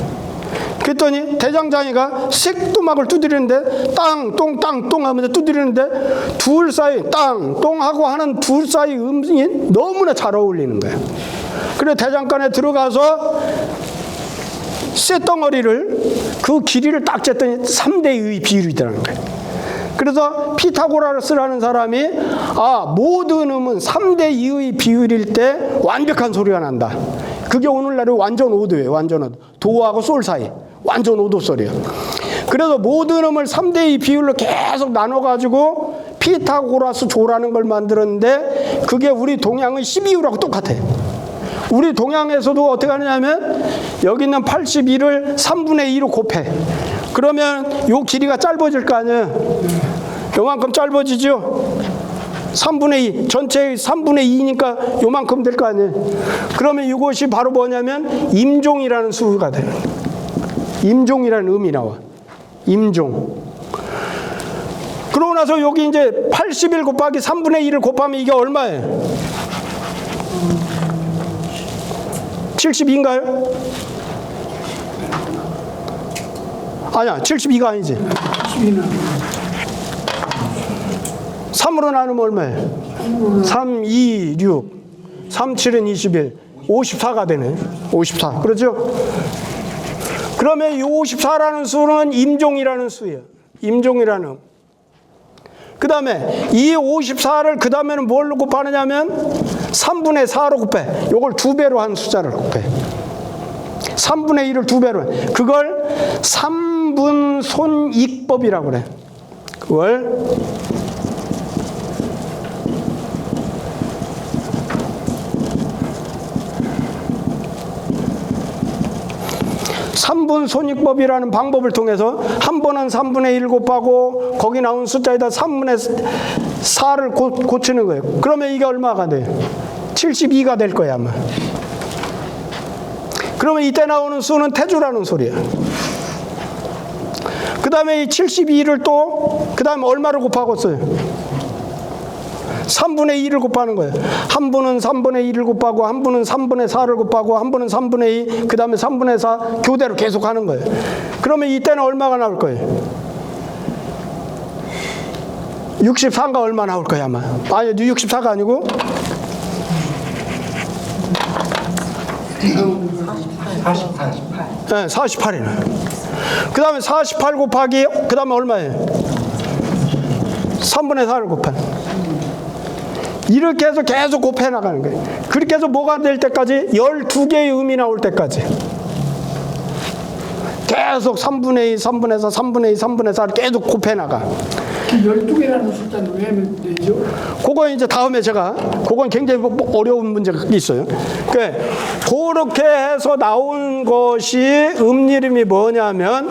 그랬더니 대장장이가 색도막을 두드리는데 땅, 똥, 땅, 똥 하면서 두드리는데 둘 사이 땅, 똥 하고 하는 둘 사이 음이 너무나 잘 어울리는 거예요. 그래서 대장간에 들어가서 쇳덩어리를 그 길이를 딱 쟀더니 3대 2의 비율이더라는 거예요. 그래서 피타고라스라는 사람이 모든 음은 3대 2의 비율일 때 완벽한 소리가 난다. 그게 오늘날의 완전 5도예요. 완전 5도. 도하고 솔 사이 완전 5도 소리예요. 그래서 모든 음을 3대 2 비율로 계속 나눠가지고 피타고라스 조라는 걸 만들었는데, 그게 우리 동양의 12유라고 똑같아요. 우리 동양에서도 어떻게 하느냐면 여기 있는 81을 3분의 2로 곱해. 그러면 요 길이가 짧아질 거 아니에요. 요만큼 짧아지죠. 3분의 2, 전체의 3분의 2니까 요만큼 될 거 아니에요. 그러면 이것이 바로 뭐냐면 임종이라는 수가 돼요. 임종이라는 음이 나와. 임종. 그러고 나서 여기 이제 81 곱하기 3분의 2를 곱하면 이게 얼마예요? 72인가요? 아니야, 72가 아니지. 3으로 나누면 얼마예요? 3, 2, 6, 3, 7은 21, 54가 되네. 54. 그렇죠? 그러면 이 54라는 수는 임종이라는 수예요. 임종이라는. 그 다음에 이 54를 그 다음에는 뭘로 곱하느냐면 3분의 4로 곱해. 이걸 2배로 한 숫자를 곱해. 3분의 1을 2배로 해. 그걸 3분손익법이라고 그래. 그걸 3분손익법이라는 방법을 통해서 한 번은 3분의 1 곱하고 거기 나온 숫자에다 3분의 4를 고치는 거예요. 그러면 이게 얼마가 돼요? 72가 될 거야 아마. 그러면 이때 나오는 수는 태주라는 소리야. 그 다음에 이 72를 또 그 다음에 얼마를 곱하고 써요? 3분의 2를 곱하는 거예요. 한 분은 3분의 2를 곱하고, 한 분은 3분의 4를 곱하고, 한 분은 3분의 2, 그 다음에 3분의 4 교대로 계속 하는 거예요. 그러면 이때는 얼마가 나올 거예요? 64가 얼마 나올 거예요 아마. 아니 64가 아니고 48. 네, 48이네. 그 다음에 48 곱하기 그 다음에 얼마예요? 3분의 4를 곱한. 이렇게 해서 계속 곱해 나가는 거예요. 그렇게 해서 뭐가 될 때까지 12개의 음이 나올 때까지 계속 3분의 2, 3분의 4, 3분의 2, 3분의 4를 계속 곱해나가. 12개라는 숫자는 왜 되죠? 그건 이제 다음에 제가, 그건 굉장히 어려운 문제가 있어요. 그렇게 해서 나온 것이 이름이 뭐냐면,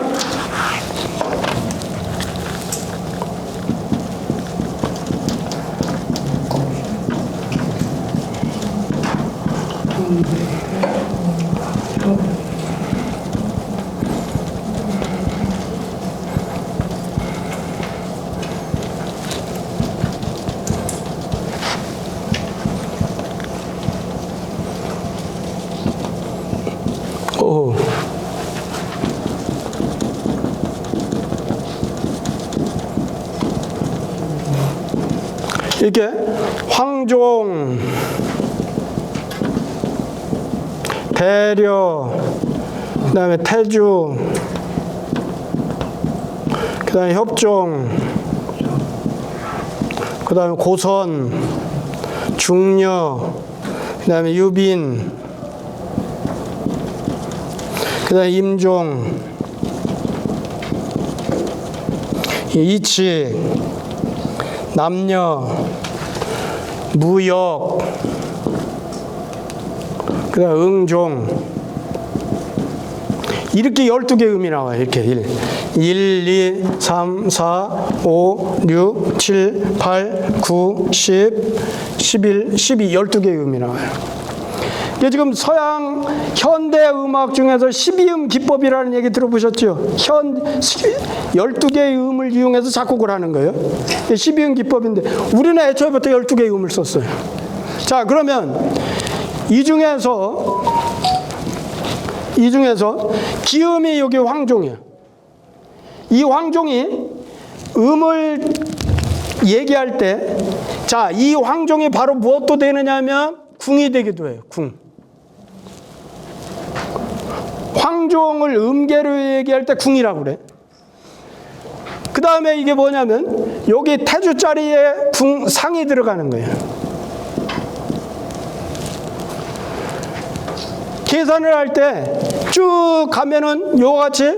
이렇게 황종, 대려, 그 다음에 태주, 그 다음에 협종, 그 다음에 고선, 중려, 그 다음에 유빈, 그 다음에 임종, 이치, 남녀, 무역, 그 다음 응종, 이렇게 12개 음이 나와요. 이렇게 1, 2, 3, 4, 5, 6, 7, 8, 9, 10, 11, 12, 12개의 음이 나와요. 이게 지금 서양 현대 음악 중에서 12음 기법이라는 얘기 들어보셨죠? 12개의 음을 이용해서 작곡을 하는 거예요. 12음 기법인데 우리는 애초부터 12개의 음을 썼어요. 자, 그러면 이 중에서 기음이 여기 황종이에요. 이 황종이 음을 얘기할 때, 자, 이 황종이 바로 무엇도 되느냐 하면 궁이 되기도 해요. 궁. 황종을 음계로 얘기할 때 궁이라고 그래. 그 다음에 이게 뭐냐면 여기 태주자리에 궁상이 들어가는 거예요. 계산을 할 때 쭉 가면은 요같이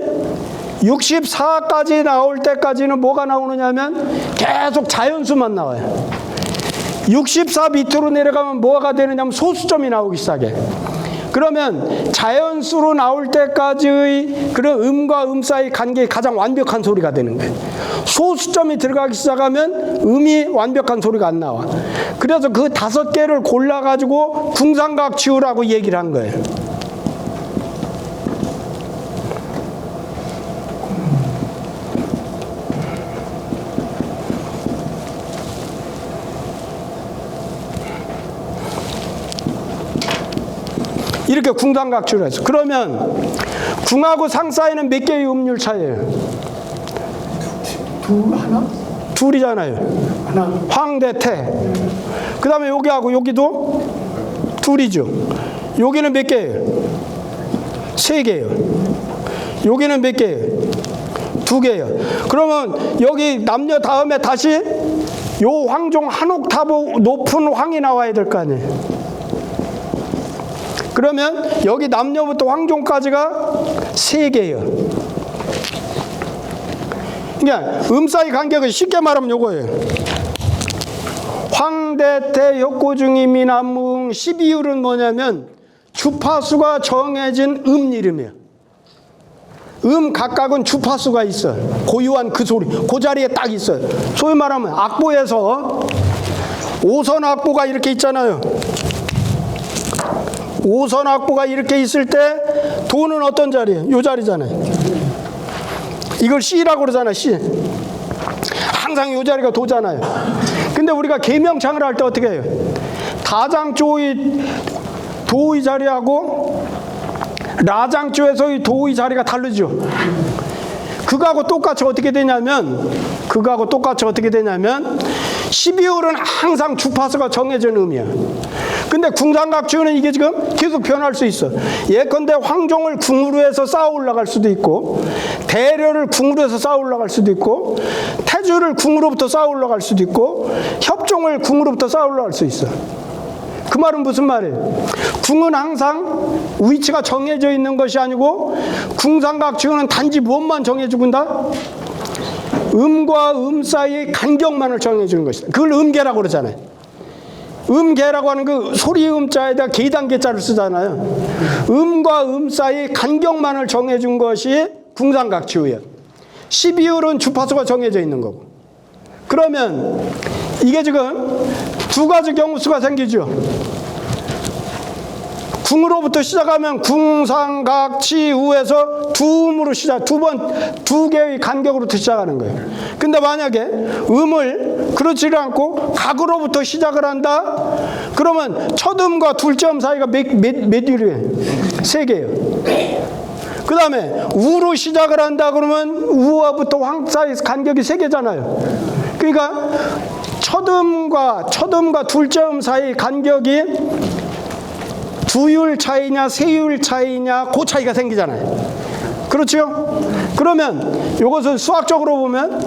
64까지 나올 때까지는 뭐가 나오느냐 하면 계속 자연수만 나와요. 64 밑으로 내려가면 뭐가 되느냐 하면 소수점이 나오기 시작해. 그러면 자연수로 나올 때까지의 그런 음과 음 사이 관계의 가장 완벽한 소리가 되는 거예요. 소수점이 들어가기 시작하면 음이 완벽한 소리가 안 나와. 그래서 그 5개를 골라가지고 궁상각치우라고 얘기를 한 거예요. 이렇게 궁상각치를 했어. 그러면 궁하고 상 사이는 몇 개의 음률 차이예요? 하나? 둘이잖아요. 하나. 황대태. 그 다음에 여기하고 여기도 둘이죠. 여기는 몇 개예요? 3개예요. 여기는 몇 개예요? 2개예요. 그러면 여기 남녀 다음에 다시 요 황종 한 옥타브 높은 황이 나와야 될 거 아니에요. 그러면 여기 남녀부터 황종까지가 3개예요. 그러니까 음 사이 간격은 쉽게 말하면 요거예요. 황대태 혁고중이 미남무 12율은 뭐냐면 주파수가 정해진 음 이름이에요. 음 각각은 주파수가 있어요. 고유한 그 소리, 그 자리에 딱 있어요. 소위 말하면 악보에서 5선 악보가 이렇게 있잖아요. 5선 악보가 이렇게 있을 때 도는 어떤 자리예요? 요 자리잖아요. 이걸 C라고 그러잖아요. C. 항상 요 자리가 도잖아요. 근데 우리가 계명창을 할 때 어떻게 해요? 다장조의 도의 자리하고 라장조에서의 도의 자리가 다르죠. 그거하고 똑같이 어떻게 되냐면 12홀은 항상 주파수가 정해진 음이야. 근데 궁상각치유는 이게 지금 계속 변할 수 있어. 예컨대 황종을 궁으로 해서 쌓아 올라갈 수도 있고, 대려를 궁으로 해서 쌓아 올라갈 수도 있고, 태주를 궁으로부터 쌓아 올라갈 수도 있고, 협종을 궁으로부터 쌓아 올라갈 수 있어. 그 말은 무슨 말이에요? 궁은 항상 위치가 정해져 있는 것이 아니고 궁상각치우는 단지 무엇만 정해주는다? 음과 음 사이의 간격만을 정해주는 것이다. 그걸 음계라고 그러잖아요. 음계라고 하는 그 소리 음자에다 계단계자를 쓰잖아요. 음과 음 사이의 간격만을 정해준 것이 궁상각치우예요. 12율은 주파수가 정해져 있는 거고. 그러면 이게 지금 두 가지 경우수가 생기죠. 궁으로부터 시작하면 궁상각치우에서 두 음으로 두 개의 간격으로부터 시작하는 거예요. 근데 만약에 음을 그렇지 않고 각으로부터 시작을 한다? 그러면 첫 음과 둘째 음 사이가 몇 율이에요? 3개예요. 그 다음에 우로 시작을 한다 그러면 우와부터 황 사이 간격이 3개잖아요. 그러니까 첫 음과 둘째 음 사이 간격이 2율 차이냐 3율 차이냐 그 차이가 생기잖아요. 그렇죠? 그러면 이것은 수학적으로 보면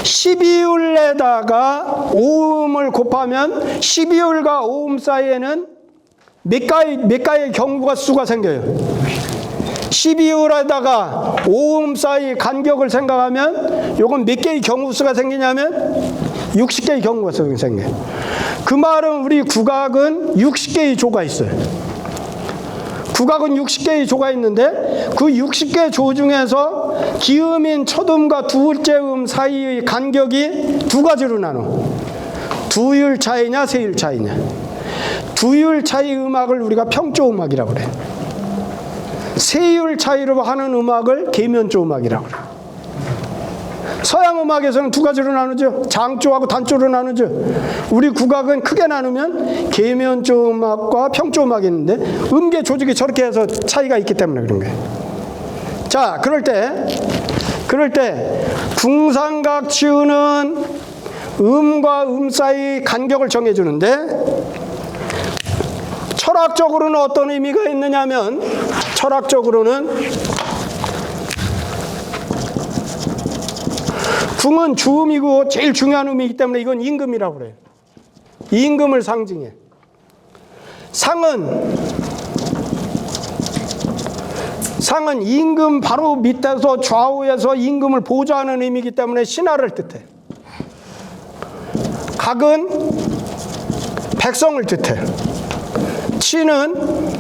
12율에다가 5음을 곱하면 12율과 5음 사이에는 몇 가의 경우가 수가 생겨요. 12율에다가 5음 사이 간격을 생각하면 이건 몇 개의 경우수가 생기냐면 60개의 경우가 생겨요. 그 말은 우리 국악은 60개의 조가 있어요. 국악은 60개의 조가 있는데 그 60개 조 중에서 기음인 첫음과 둘째 음 사이의 간격이 두 가지로 나눠. 2율 차이냐 3율 차이냐. 2율 차이 음악을 우리가 평조 음악이라고 그래. 3율 차이로 하는 음악을 계면조 음악이라고 그래. 서양 음악에서는 두 가지로 나누죠. 장조하고 단조로 나누죠. 우리 국악은 크게 나누면 계면조 음악과 평조 음악이 있는데 음계 조직이 저렇게 해서 차이가 있기 때문에 그런 거예요. 자, 그럴 때 궁상각치우는 음과 음 사이 간격을 정해주는데 철학적으로는 어떤 의미가 있느냐면 철학적으로는 궁은 주음이고 제일 중요한 음이기 때문에 이건 임금이라고 그래요. 임금을 상징해. 상은 임금 바로 밑에서 좌우에서 임금을 보좌하는 의미이기 때문에 신하를 뜻해. 각은 백성을 뜻해. 치는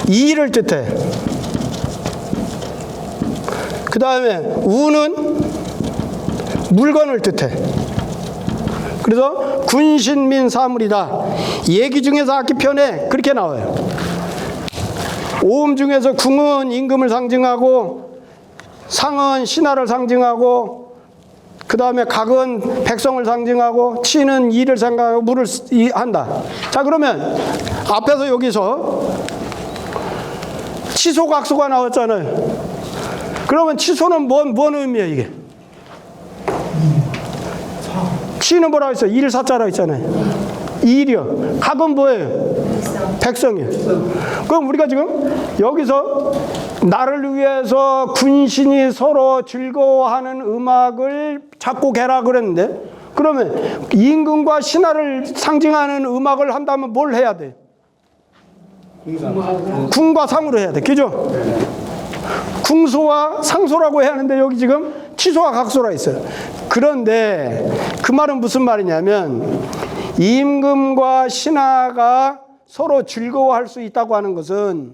이의를 뜻해. 그 다음에 우는 물건을 뜻해. 그래서 군신민 사물이다. 얘기 중에서 악기편에 그렇게 나와요. 오음 중에서 궁은 임금을 상징하고 상은 신하를 상징하고 그 다음에 각은 백성을 상징하고 치는 이를 생각하고 물을 한다. 자, 그러면 앞에서 여기서 치소각소가 나왔잖아요. 그러면 치소는 뭔 의미야 이게? 치는 뭐라고 했어요? 일사자라고 했잖아요. 일이요. 각은 뭐예요? 백성이요. 그럼 우리가 지금 여기서 나를 위해서 군신이 서로 즐거워하는 음악을 작곡해라 그랬는데 그러면 임금과 신하를 상징하는 음악을 한다면 뭘 해야 돼? 궁과 상으로 해야 돼. 그죠? 궁소와 상소라고 해야 하는데 여기 지금 치소와 각소라 있어요. 그런데 그 말은 무슨 말이냐면 임금과 신하가 서로 즐거워할 수 있다고 하는 것은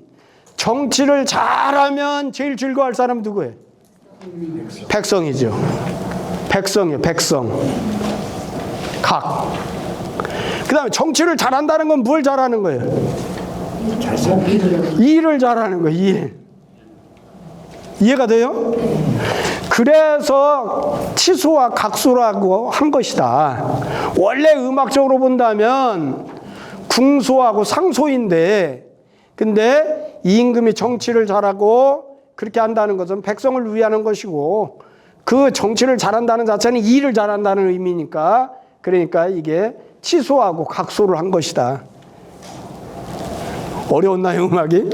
정치를 잘하면 제일 즐거워할 사람은 누구예요? 백성이죠. 백성이요. 백성. 각. 그 다음에 정치를 잘한다는 건 뭘 잘하는 거예요? 일을 잘하는 거예요. 일. 이해가 돼요? 그래서 치소와 각소라고 한 것이다. 원래 음악적으로 본다면 궁소하고 상소인데 근데 임금이 정치를 잘하고 그렇게 한다는 것은 백성을 위하는 것이고 그 정치를 잘한다는 자체는 일을 잘한다는 의미니까 그러니까 이게 치소하고 각소를 한 것이다. 어려웠나요, 음악이?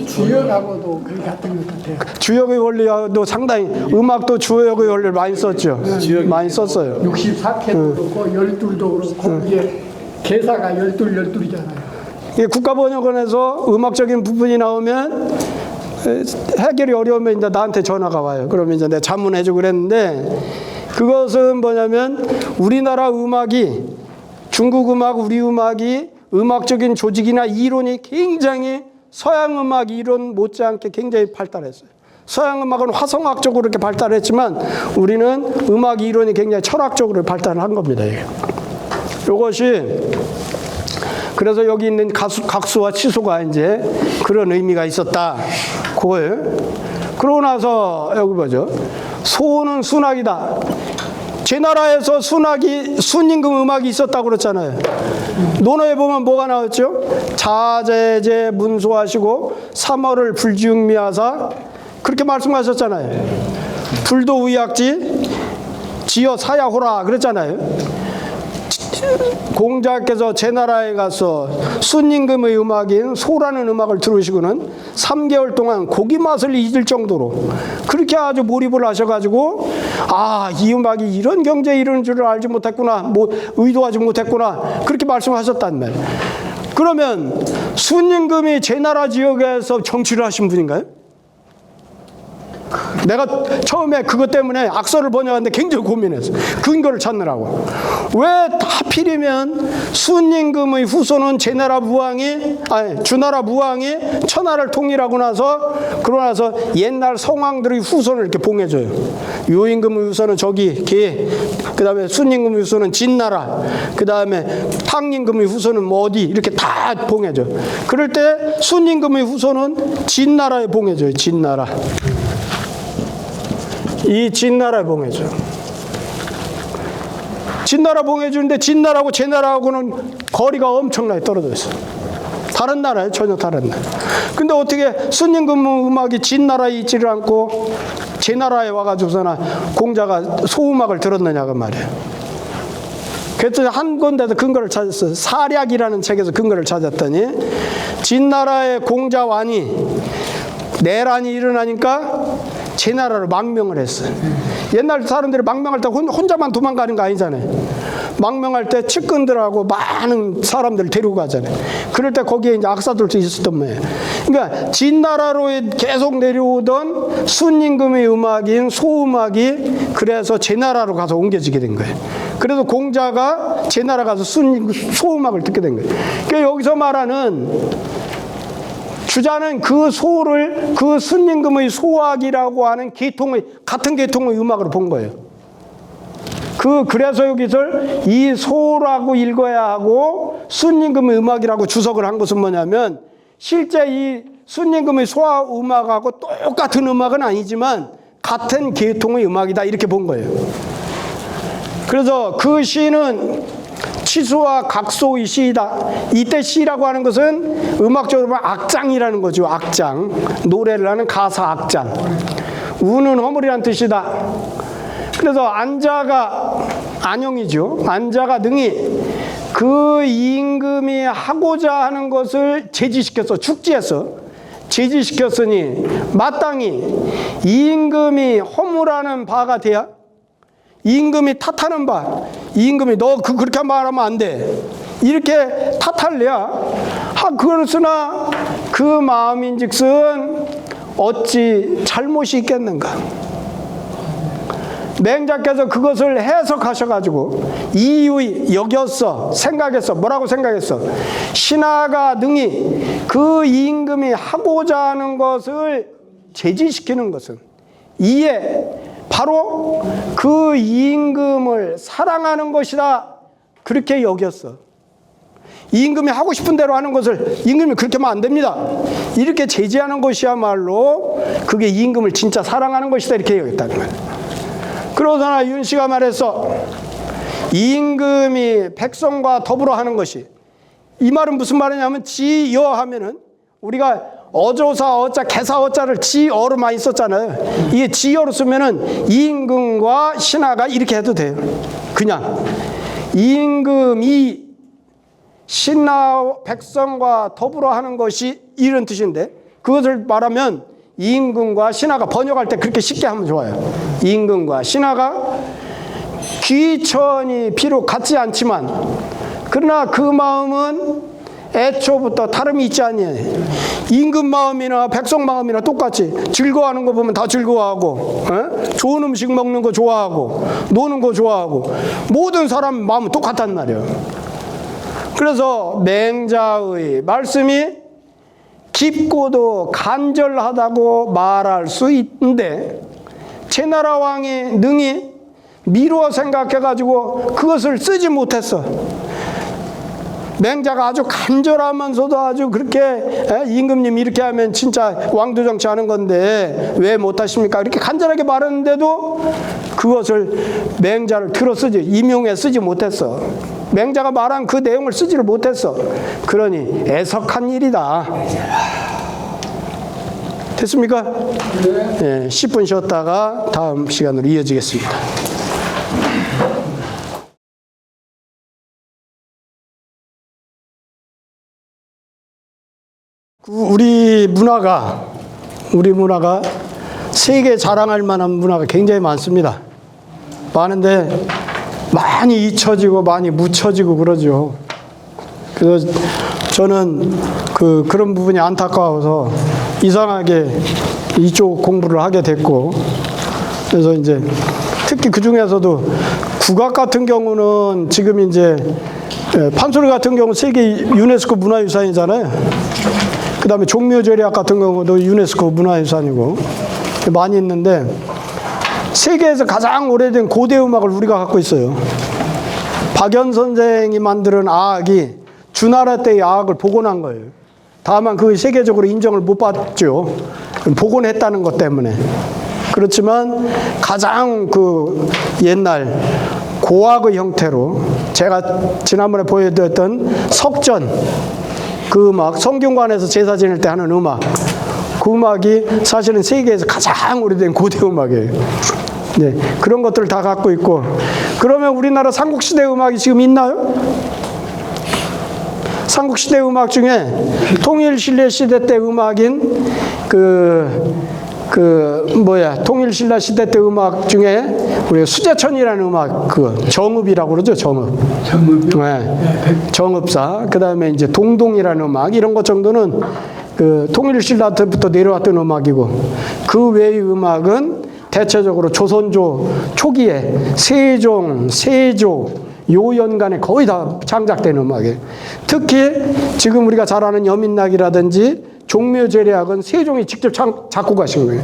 주연하고도 그렇게 같은 것 같아요. 주역의 원리도 상당히 음악도 주역의 원리를 많이 썼죠. 많이 썼어요. 64캐도 그렇고 12도 그렇고 이게 개사가 12이잖아요. 이 국가번역원에서 음악적인 부분이 나오면 해결이 어려우면 이제 나한테 전화가 와요. 그러면 이제 내가 자문해주고 그랬는데 그것은 뭐냐면 우리나라 음악이 중국 음악, 우리 음악이 음악적인 조직이나 이론이 굉장히 서양 음악 이론 못지않게 굉장히 발달했어요. 서양 음악은 화성학적으로 이렇게 발달했지만 우리는 음악 이론이 굉장히 철학적으로 발달을 한 겁니다. 이것이 그래서 여기 있는 각수와 치수가 이제 그런 의미가 있었다. 그걸 그러고 나서 여기 보죠. 소는 순학이다. 제 나라에서 순임금 음악이 있었다고 그랬잖아요. 논어에 보면 뭐가 나왔죠? 자제제 문소하시고 삼월을 불지육미하사 그렇게 말씀하셨잖아요. 불도의약지 지어 사야호라 그랬잖아요. 공자께서 제 나라에 가서 순임금의 음악인 소라는 음악을 들으시고는 3개월 동안 고기 맛을 잊을 정도로 그렇게 아주 몰입을 하셔가지고 이 음악이 이런 경제에 이르는 줄을 알지 못했구나, 의도하지 못했구나 그렇게 말씀하셨단 말이에요. 그러면 순임금이 제 나라 지역에서 정치를 하신 분인가요? 내가 처음에 그것 때문에 악서를 번역하는데 굉장히 고민했어요. 근거를 찾느라고. 왜 하필이면 순임금의 후손은 주나라 무왕이 천하를 통일하고 나서 그러고 나서 옛날 성왕들의 후손을 이렇게 봉해줘요. 요임금의 후손은 저기 개, 그 다음에 순임금의 후손은 진나라, 그 다음에 탕임금의 후손은 뭐 어디 이렇게 다 봉해줘. 그럴 때 순임금의 후손은 진나라에 봉해줘요. 진나라. 이 진나라에 봉해줘. 진나라 봉해주는데 진나라하고 제 나라하고는 거리가 엄청나게 떨어져 있어. 다른 나라예요. 전혀 다른 나라. 근데 어떻게 순임금 음악이 진나라에 있지를 않고 제 나라에 와가지고서나 공자가 소음악을 들었느냐고 말이에요. 그래서 한 군데서 근거를 찾았어요. 사략이라는 책에서 근거를 찾았더니 진나라의 공자완이 내란이 일어나니까 제 나라로 망명을 했어요. 옛날 사람들이 망명할 때 혼자만 도망가는 거 아니잖아요. 망명할 때 측근들하고 많은 사람들을 데리고 가잖아요. 그럴 때 거기에 이제 악사들도 있었던 모양이에요. 그러니까 진나라로 계속 내려오던 순임금의 음악인 소음악이 그래서 제 나라로 가서 옮겨지게 된 거예요. 그래서 공자가 제 나라 가서 소음악을 듣게 된 거예요. 그러니까 여기서 말하는 주자는 그 소를 그 순임금의 소악이라고 하는 같은 계통의 음악으로 본 거예요. 그래서 여기서 이 소라고 읽어야 하고 순임금의 음악이라고 주석을 한 것은 뭐냐면 실제 이 순임금의 소아 음악하고 똑같은 음악은 아니지만 같은 계통의 음악이다 이렇게 본 거예요. 그래서 그 시는 치수와 각소의 시이다. 이때 시라고 하는 것은 음악적으로 보면 악장이라는 거죠. 악장. 노래를 하는 가사 악장. 우는 허물이라는 뜻이다. 그래서 안자가 안영이죠. 안자가 능히 그 임금이 하고자 하는 것을 제지시켰어. 축지했어. 제지시켰으니 마땅히 임금이 허물하는 바가 돼야 임금이 탓하는 바, 임금이 너 그렇게 말하면 안 돼. 이렇게 탓할래야 그러나 그 마음인즉슨 어찌 잘못이 있겠는가. 맹자께서 그것을 해석하셔가지고 이의 여겼어. 생각했어. 뭐라고 생각했어? 신하가 능히 그 임금이 하고자 하는 것을 제지시키는 것은 이에 바로 그 임금을 사랑하는 것이다. 그렇게 여겼어. 임금이 하고 싶은 대로 하는 것을 임금이 그렇게 하면 안 됩니다. 이렇게 제지하는 것이야말로 그게 임금을 진짜 사랑하는 것이다. 이렇게 여겼다는 거예요. 그러잖아 윤씨가 말했어. 임금이 백성과 더불어 하는 것이 이 말은 무슨 말이냐면 지여 하면은 우리가 어조사 어자 개사 어자를 지어로 많이 썼잖아요. 이게 지어로 쓰면은 임금과 신하가 이렇게 해도 돼요. 그냥 임금이 신하 백성과 더불어 하는 것이 이런 뜻인데 그것을 말하면 임금과 신하가 번역할 때 그렇게 쉽게 하면 좋아요. 임금과 신하가 귀천이 비록 같지 않지만 그러나 그 마음은 애초부터 다름이 있지 아니에요. 임금 마음이나 백성 마음이나 똑같이 즐거워하는 거 보면 다 즐거워하고, 좋은 음식 먹는 거 좋아하고, 노는 거 좋아하고, 모든 사람 마음은 똑같단 말이에요. 그래서 맹자의 말씀이 깊고도 간절하다고 말할 수 있는데 제나라 왕이 능히 미루어 생각해가지고 그것을 쓰지 못했어. 맹자가 아주 간절하면서도 아주 그렇게 임금님 이렇게 하면 진짜 왕도 정치하는 건데 왜 못하십니까? 이렇게 간절하게 말했는데도 그것을 맹자를 들어 쓰지 임용해 쓰지 못했어. 맹자가 말한 그 내용을 쓰지를 못했어. 그러니 애석한 일이다. 됐습니까? 네. 10분 쉬었다가 다음 시간으로 이어지겠습니다. 우리 문화가 세계 자랑할 만한 문화가 굉장히 많습니다. 많은데 많이 잊혀지고 많이 묻혀지고 그러죠. 그래서 저는 그런 부분이 안타까워서 이상하게 이쪽 공부를 하게 됐고, 그래서 이제 특히 그 중에서도 국악 같은 경우는 지금 이제 판소리 같은 경우 세계 유네스코 문화유산이잖아요. 그 다음에 종묘절약 같은 경우도 유네스코 문화유산이고 많이 있는데 세계에서 가장 오래된 고대 음악을 우리가 갖고 있어요. 박연 선생이 만드는 아악이 주나라 때의 아악을 복원한 거예요. 다만 그게 세계적으로 인정을 못 받죠. 복원했다는 것 때문에. 그렇지만 가장 옛날 고악의 형태로 제가 지난번에 보여드렸던 석전 그 음악, 성균관에서 제사 지낼 때 하는 음악, 그 음악이 사실은 세계에서 가장 오래된 고대 음악이에요. 네, 그런 것들을 다 갖고 있고, 그러면 우리나라 삼국시대 음악이 지금 있나요? 삼국시대 음악 중에 통일신라 시대 때 음악인 통일신라 시대 때 음악 중에 우리 수제천이라는 음악, 정읍이라고 그러죠, 정읍. 정읍이요? 네. 정읍사. 그 다음에 이제 동동이라는 음악, 이런 것 정도는 통일신라 때부터 내려왔던 음악이고, 그 외의 음악은 대체적으로 조선조 초기에 세종, 세조, 요 연간에 거의 다 창작된 음악이에요. 특히 지금 우리가 잘 아는 여민락이라든지 종묘제략은 세종이 직접 작곡하신 거예요.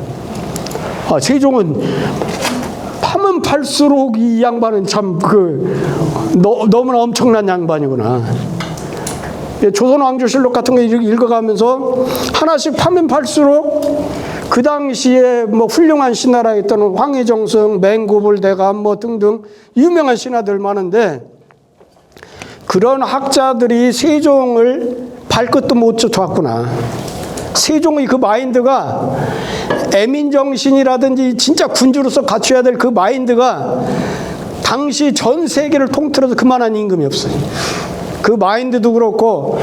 세종은 파면 팔수록 이 양반은 참 너무나 엄청난 양반이구나. 조선왕조실록 같은 거 읽어가면서 하나씩 파면 팔수록 그 당시에 훌륭한 신하라했던 황희정승, 맹고불대감 등등 유명한 신하들 많은데, 그런 학자들이 세종을 발끝도 못 쫓아왔구나. 세종의 그 마인드가 애민정신이라든지 진짜 군주로서 갖춰야 될 그 마인드가 당시 전 세계를 통틀어서 그만한 임금이 없어요. 그 마인드도 그렇고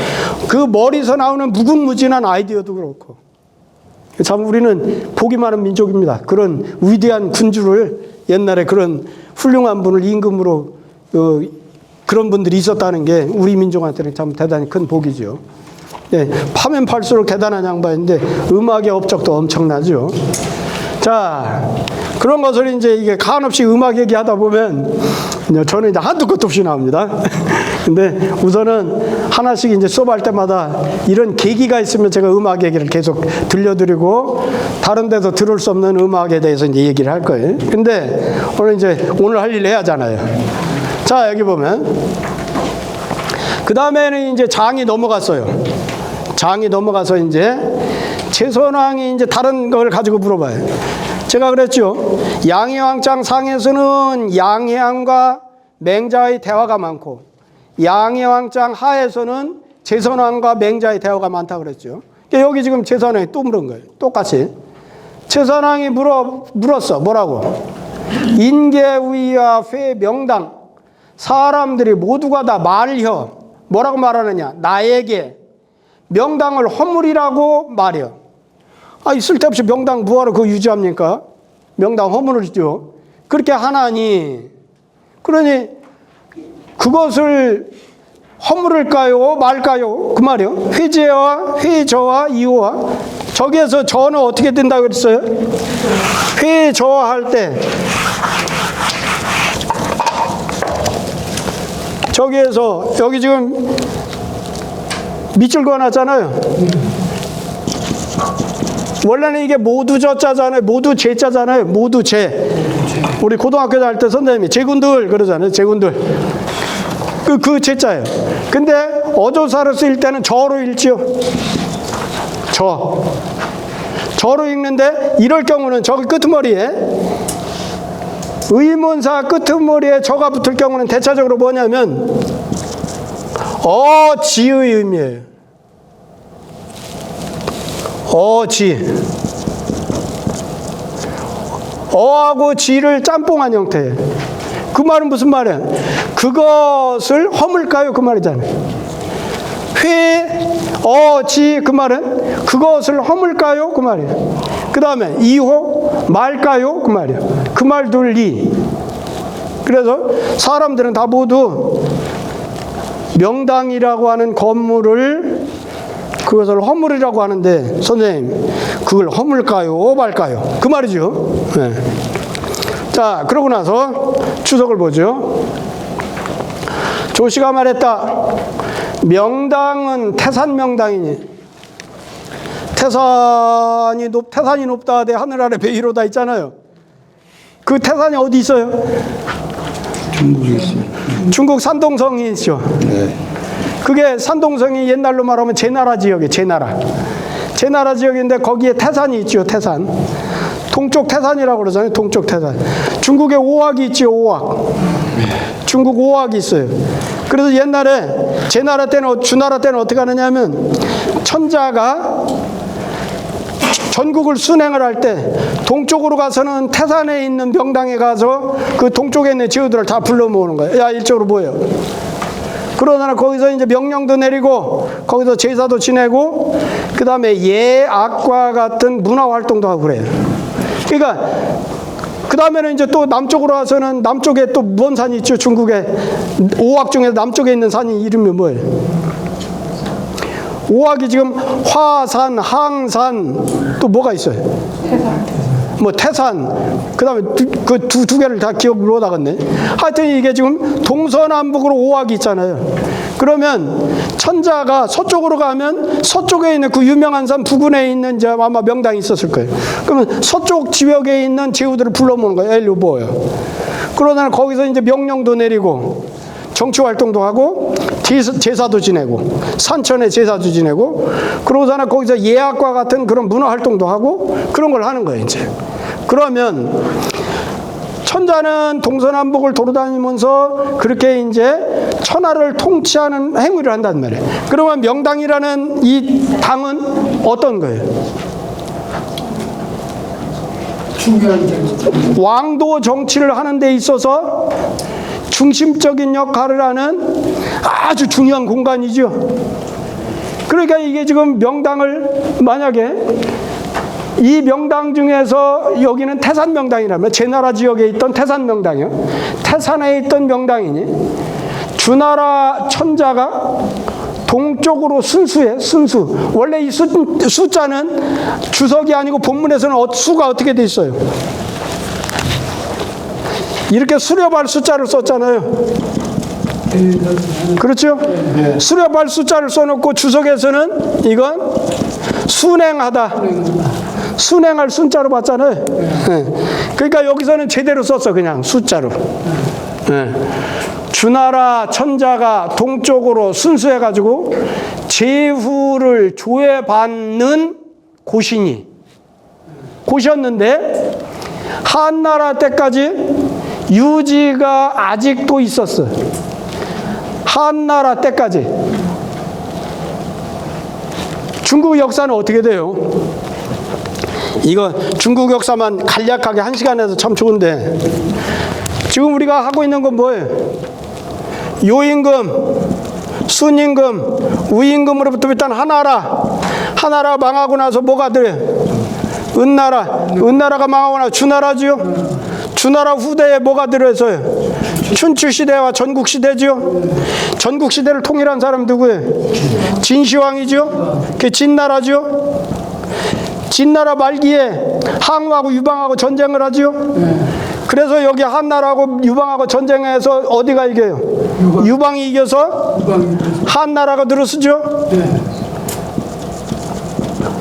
그 머리에서 나오는 무궁무진한 아이디어도 그렇고, 참 우리는 복이 많은 민족입니다. 그런 위대한 군주를, 옛날에 그런 훌륭한 분을 임금으로 그런 분들이 있었다는 게 우리 민족한테는 참 대단히 큰 복이죠. 예, 파면 팔수록 대단한 양반인데 음악의 업적도 엄청나죠. 자, 그런 것을 이제 이게 간없이 음악 얘기하다 보면 저는 이제 한두 끝도 없이 나옵니다. 근데 우선은 하나씩 이제 수업할 때마다 이런 계기가 있으면 제가 음악 얘기를 계속 들려드리고 다른 데서 들을 수 없는 음악에 대해서 이제 얘기를 할 거예요. 근데 오늘 할 일 해야잖아요. 자, 여기 보면 그 다음에는 이제 장이 넘어갔어요. 장이 넘어가서 이제 최선왕이 이제 다른 걸 가지고 물어봐요. 제가 그랬죠. 양해왕장 상에서는 양해왕과 맹자의 대화가 많고 양해왕장 하에서는 최선왕과 맹자의 대화가 많다 그랬죠. 여기 지금 최선왕이 또 물은 거예요. 똑같이. 최선왕이 물었어. 뭐라고? 인계위와 회명당, 사람들이 모두가 다 말혀. 뭐라고 말하느냐? 나에게 명당을 허물이라고 말이요. 아, 쓸데없이 명당 뭐하러 그거 유지합니까? 명당 허물이죠. 그렇게 하나니, 그러니 그것을 허물을까요? 말까요? 그 말이요. 회저와 이호와. 저기에서 저는 어떻게 된다고 그랬어요? 회저할 때 저기에서 여기 지금 밑줄 그어놨잖아요. 원래는 이게 모두 저자잖아요. 모두 제자잖아요. 모두 제. 우리 고등학교 다닐 때 선생님이 제군들 그러잖아요. 제군들. 그 제자예요. 근데 어조사를 쓸 때는 저로 읽지요. 저로 읽는데 이럴 경우는 저기 끄트머리에 의문사 끄트머리에 저가 붙을 경우는 대체적으로 뭐냐면 어지의 의미예요. 어지. 어하고 지를 짬뽕한 형태예요. 그 말은 무슨 말이야? 그것을 허물까요? 그 말이잖아요. 지 그 말은 그것을 허물까요? 그 말이에요. 그 다음에 이호 말까요? 그 말이에요. 그 말 둘리. 그래서 사람들은 다 모두 명당이라고 하는 건물을 그것을 허물이라고 하는데 선생님 그걸 허물까요? 말까요? 그 말이죠. 네. 자, 그러고 나서 주석을 보죠. 조시가 말했다. 명당은 태산 명당이니 태산이 높다 하되 하늘 아래 베이로다 있잖아요. 그 태산이 어디 있어요? 중국에 있어요. 중국 산동성이 있죠. 네. 그게 산동성이 옛날로 말하면 제나라 지역이에요. 제나라 지역인데 거기에 태산이 있죠. 태산. 동쪽 태산이라고 그러잖아요. 동쪽 태산. 중국에 오악이 있죠. 오악. 중국 오악이 있어요. 그래서 옛날에 제나라 때는 주나라 때는 어떻게 하느냐면 천자가 전국을 순행을 할 때 동쪽으로 가서는 태산에 있는 명당에 가서 그 동쪽에 있는 제후들을 다 불러 모으는 거예요. 야, 이쪽으로 모여. 그러나 거기서 이제 명령도 내리고 거기서 제사도 지내고 그 다음에 예악과 같은 문화 활동도 하고 그래요. 그러니까 그 다음에는 이제 또 남쪽으로 와서는 남쪽에 또 뭔 산이 있죠? 중국에 오악 중에 남쪽에 있는 산이 이름이 뭐예요? 오악이 지금 화산, 항산 또 뭐가 있어요? 태산. 그 다음에 그 두 개를 다 기억 못 하겠네. 하여튼 이게 지금 동서남북으로 오악이 있잖아요. 그러면 천자가 서쪽으로 가면 서쪽에 있는 그 유명한 산 부근에 있는 이제 아마 명당이 있었을 거예요. 그러면 서쪽 지역에 있는 제후들을 불러 모으는 거예요. 일로 모여요. 그러다 거기서 이제 명령도 내리고 정치 활동도 하고 제사도 지내고 산천에 제사도 지내고 그러고서는 거기서 예악과 같은 그런 문화 활동도 하고 그런 걸 하는 거예요. 이제 그러면 천자는 동서남북을 돌아다니면서 그렇게 이제 천하를 통치하는 행위를 한단 말이에요. 그러면 명당이라는 이 당은 어떤 거예요? 중요한 점. 왕도 정치를 하는 데 있어서 중심적인 역할을 하는 아주 중요한 공간이죠. 그러니까 이게 지금 명당을 만약에 이 명당 중에서 여기는 태산 명당이라면 제나라 지역에 있던 태산 명당이요. 태산에 있던 명당이니 주나라 천자가 동쪽으로 순수해. 순수. 원래 이 숫자는 주석이 아니고 본문에서는 수가 어떻게 돼 있어요? 이렇게 수렵할 숫자를 썼잖아요. 그렇죠? 네. 수렵할 숫자를 써놓고 주석에서는 이건 순행하다. 순행할 순자로 봤잖아요. 네. 그러니까 여기서는 제대로 썼어. 그냥 숫자로. 네. 주나라 천자가 동쪽으로 순수해가지고 제후를 조회받는 곳이었는데 한나라 때까지 유지가 아직도 있었어요. 한나라 때까지. 중국 역사는 어떻게 돼요? 이거 중국 역사만 간략하게 1시간에서 참 좋은데 지금 우리가 하고 있는 건 뭐예요? 요임금, 순임금, 우임금으로부터 일단 하나라 망하고 나서 뭐가 돼요? 은나라가 망하고 나 주나라지요. 주나라 후대에 뭐가 들어있어요? 춘추시대와 전국시대지요. 전국시대를 통일한 사람 누구예요? 진시황이죠. 그게 진나라죠. 진나라 말기에 항우하고 유방하고 전쟁을 하지요. 그래서 여기 한나라하고 유방하고 전쟁해서 어디가 이겨요? 유방이 이겨서 한나라가 들어서죠.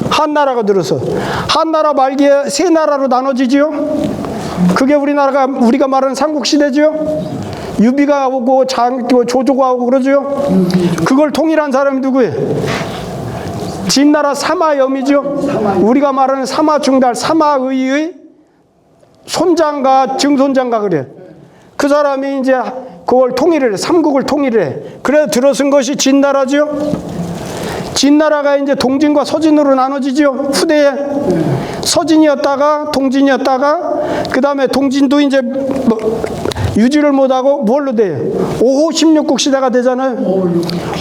한나라가 들어서 한나라 말기에 세 나라로 나눠지지요. 그게 우리가 말하는 삼국시대지요. 유비가 오고 조조가 오고 그러죠. 그걸 통일한 사람이 누구예요? 진나라 사마염이죠. 우리가 말하는 사마중달 사마의의 손장가 증손장가 그래. 그 사람이 이제 그걸 통일을 해. 삼국을 통일을 해. 그래서 들어선 것이 진나라죠. 진나라가 이제 동진과 서진으로 나눠지죠. 후대에 서진이었다가 동진이었다가 그 다음에 동진도 이제 유지를 못하고 뭘로 돼요? 5호 16국 시대가 되잖아요.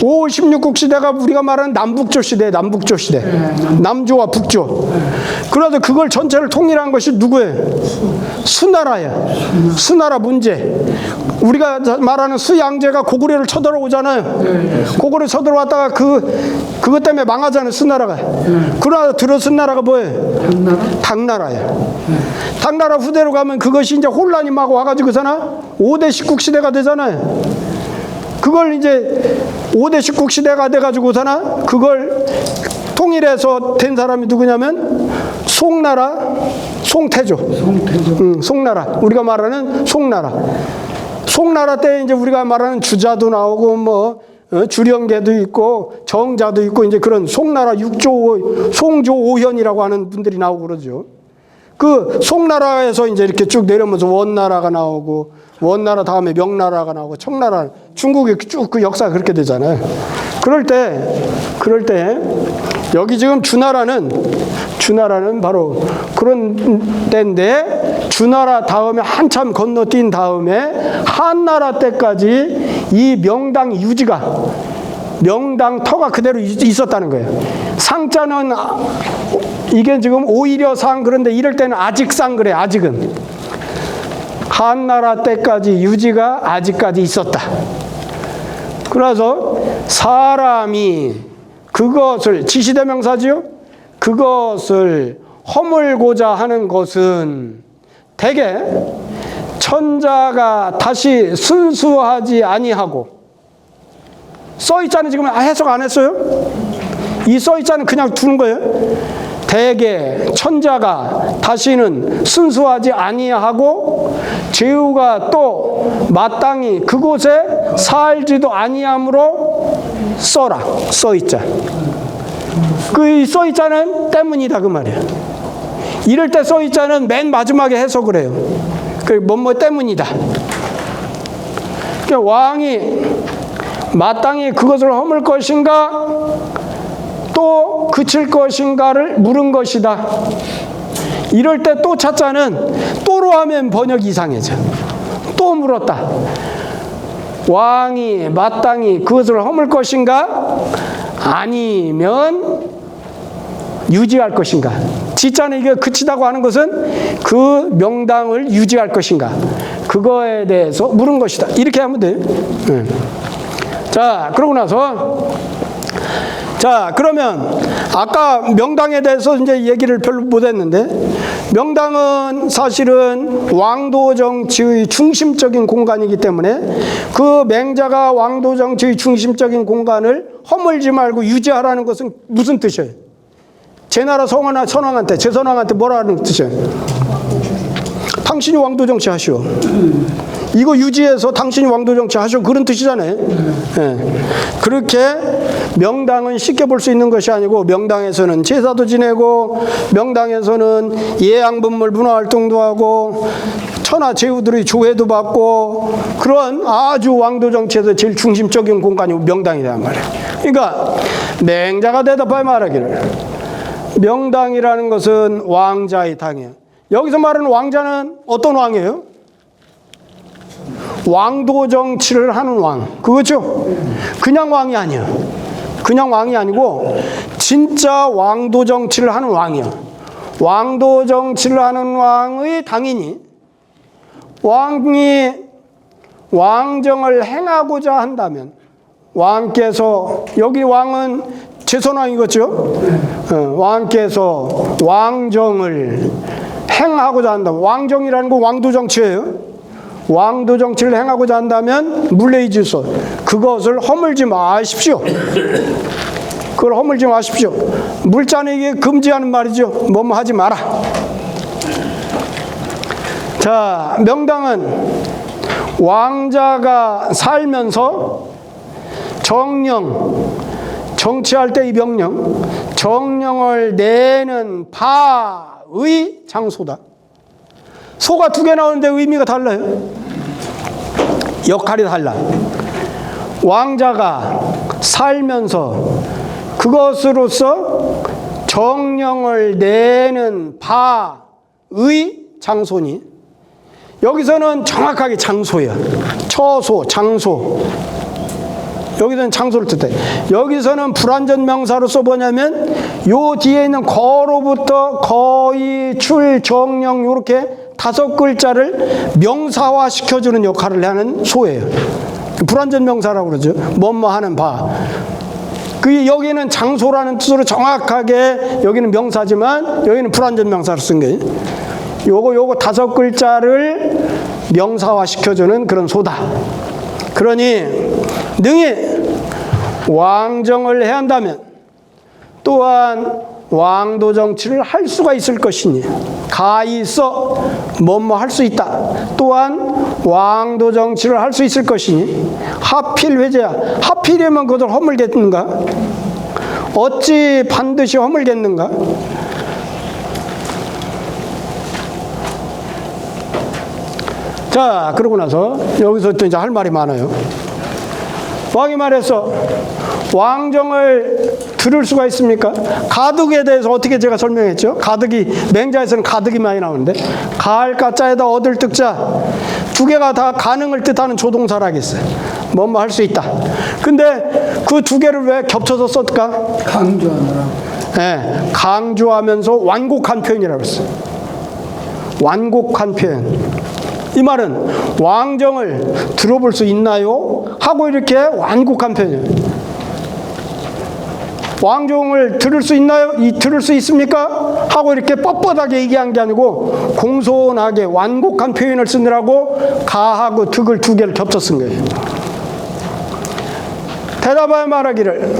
5호 16국 시대가 우리가 말하는 남북조 시대, 남북조 시대. 남조와 북조. 그래서 그걸 전체를 통일한 것이 누구예요? 수나라야. 수나라 문제. 우리가 말하는 수양제가 고구려를 쳐들어오잖아요. 고구려 쳐들어왔다가 그것 때문에 망하잖아요. 수나라가. 그러나 들어선 나라가 뭐예요? 당나라야. 당나라 후대로 가면 그것이 이제 혼란이 막 와가지고서나 5대 19국 시대가 되잖아요. 그걸 이제 5대 19국 시대가 돼가지고서나 그걸 통일해서 된 사람이 누구냐면 송나라, 송태조. 송나라. 우리가 말하는 송나라. 송나라 때 이제 우리가 말하는 주자도 나오고 뭐 주령계도 있고 정자도 있고 이제 그런 송나라 송조 오현이라고 하는 분들이 나오고 그러죠. 그 송나라에서 이제 이렇게 쭉 내려오면서 원나라가 나오고 원나라 다음에 명나라가 나오고 청나라 중국의 쭉 그 역사가 그렇게 되잖아요. 그럴 때 여기 지금 주나라는 바로 그런 때인데 주나라 다음에 한참 건너뛴 다음에 한나라 때까지 이 명당 유지가 명당 터가 그대로 있었다는 거예요. 상자는 이게 지금 오히려 상 그런데 이럴 때는 아직 상 그래. 아직은 한나라 때까지 유지가 아직까지 있었다. 그래서 사람이 그것을 지시대명사지요. 그것을 허물고자 하는 것은 대개 천자가 다시 순수하지 아니하고 써있자는 지금 해석 안 했어요? 이 써있자는 그냥 두는 거예요. 대개 천자가 다시는 순수하지 아니하고 제후가 또 마땅히 그곳에 살지도 아니하므로 써라. 써있자. 그 써있자는 때문이다 그 말이에요. 이럴 때 써있자는 맨 마지막에 해석을 해요. 그 뭐뭐 때문이다. 그러니까 왕이 마땅히 그것을 허물 것인가 또 그칠 것인가를 물은 것이다. 이럴 때 또 찾자는 또로 하면 번역이 이상해져. 또 물었다. 왕이 마땅히 그것을 허물 것인가 아니면 유지할 것인가. 지자는 이게 그치다고 하는 것은 그 명당을 유지할 것인가 그거에 대해서 물은 것이다. 이렇게 하면 돼요. 자, 그러고 나서 자, 그러면 아까 명당에 대해서 이제 얘기를 별로 못 했는데 명당은 사실은 왕도 정치의 중심적인 공간이기 때문에 그 맹자가 왕도 정치의 중심적인 공간을 허물지 말고 유지하라는 것은 무슨 뜻이에요? 제 나라 선왕한테 제 선왕한테 뭐라는 뜻이에요? 당신이 왕도 정치 하시오. 이거 유지해서 당신이 왕도 정치 하시오. 그런 뜻이잖아요. 네. 그렇게 명당은 쉽게 볼 수 있는 것이 아니고 명당에서는 제사도 지내고 명당에서는 예양분물 문화활동도 하고 천하 제후들의 조회도 받고 그런 아주 왕도 정치에서 제일 중심적인 공간이 명당이란 말이에요. 그러니까 맹자가 대답하여 말하기를 명당이라는 것은 왕자의 당이에요. 여기서 말하는 왕자는 어떤 왕이에요? 왕도 정치를 하는 왕. 그거죠? 그냥 왕이 아니에요. 그냥 왕이 아니고 진짜 왕도 정치를 하는 왕이에요. 왕도 정치를 하는 왕의 당이니 왕이 왕정을 행하고자 한다면 왕께서 여기 왕은 제선왕이겠죠? 왕께서 왕정을 행하고자 한다면 왕정이라는 건 왕도 정치예요. 왕도 정치를 행하고자 한다면 물레이지서 그것을 허물지 마십시오. 그걸 허물지 마십시오. 물자는 이게 금지하는 말이죠. 뭐뭐 하지 마라. 자, 명당은 왕자가 살면서 정령, 정치할 때 이 명령, 정령을 내는 바의 장소다. 소가 두 개 나오는데 의미가 달라요. 역할이 달라. 왕자가 살면서 그것으로서 정령을 내는 바의 장소니 여기서는 정확하게 장소야. 처소, 장소. 여기서는 장소를 뜻해. 여기서는 불완전 명사로서 뭐냐면 요 뒤에 있는 거로부터 거의, 출, 정령 이렇게 5글자를 명사화 시켜주는 역할을 하는 소예요. 불완전 명사라고 그러죠. 뭐뭐 하는 바. 그 여기는 장소라는 뜻으로 정확하게 여기는 명사지만 여기는 불완전 명사로 쓴 거예요. 요거 5글자를 명사화 시켜주는 그런 소다. 그러니 능히 왕정을 해야 한다면 또한 왕도 정치를 할 수가 있을 것이니 가히 있어 뭐뭐 할 수 있다. 또한 왕도 정치를 할 수 있을 것이니 하필 회제야. 하필이면 그것을 허물겠는가? 어찌 반드시 허물겠는가? 자, 그러고 나서 여기서 또 이제 할 말이 많아요. 왕이 말했어. 왕정을 들을 수가 있습니까? 가득에 대해서 어떻게 제가 설명했죠? 가득이, 맹자에서는 가득이 많이 나오는데 가을 가짜에다 얻을 득자 두 개가 다 가능을 뜻하는 조동사라겠어요. 뭐뭐 할 수 있다. 근데 그 두 개를 왜 겹쳐서 썼을까? 강조하느라. 네, 강조하면서 완곡한 표현이라고 했어요. 완곡한 표현. 이 말은 왕정을 들어볼 수 있나요? 하고 이렇게 완곡한 표현이에요. 왕정을 들을 수 있나요? 들을 수 있습니까? 하고 이렇게 뻣뻣하게 얘기한 게 아니고 공손하게 완곡한 표현을 쓰느라고 가하고 득을 두 개를 겹쳐 쓴 거예요. 대답하여 말하기를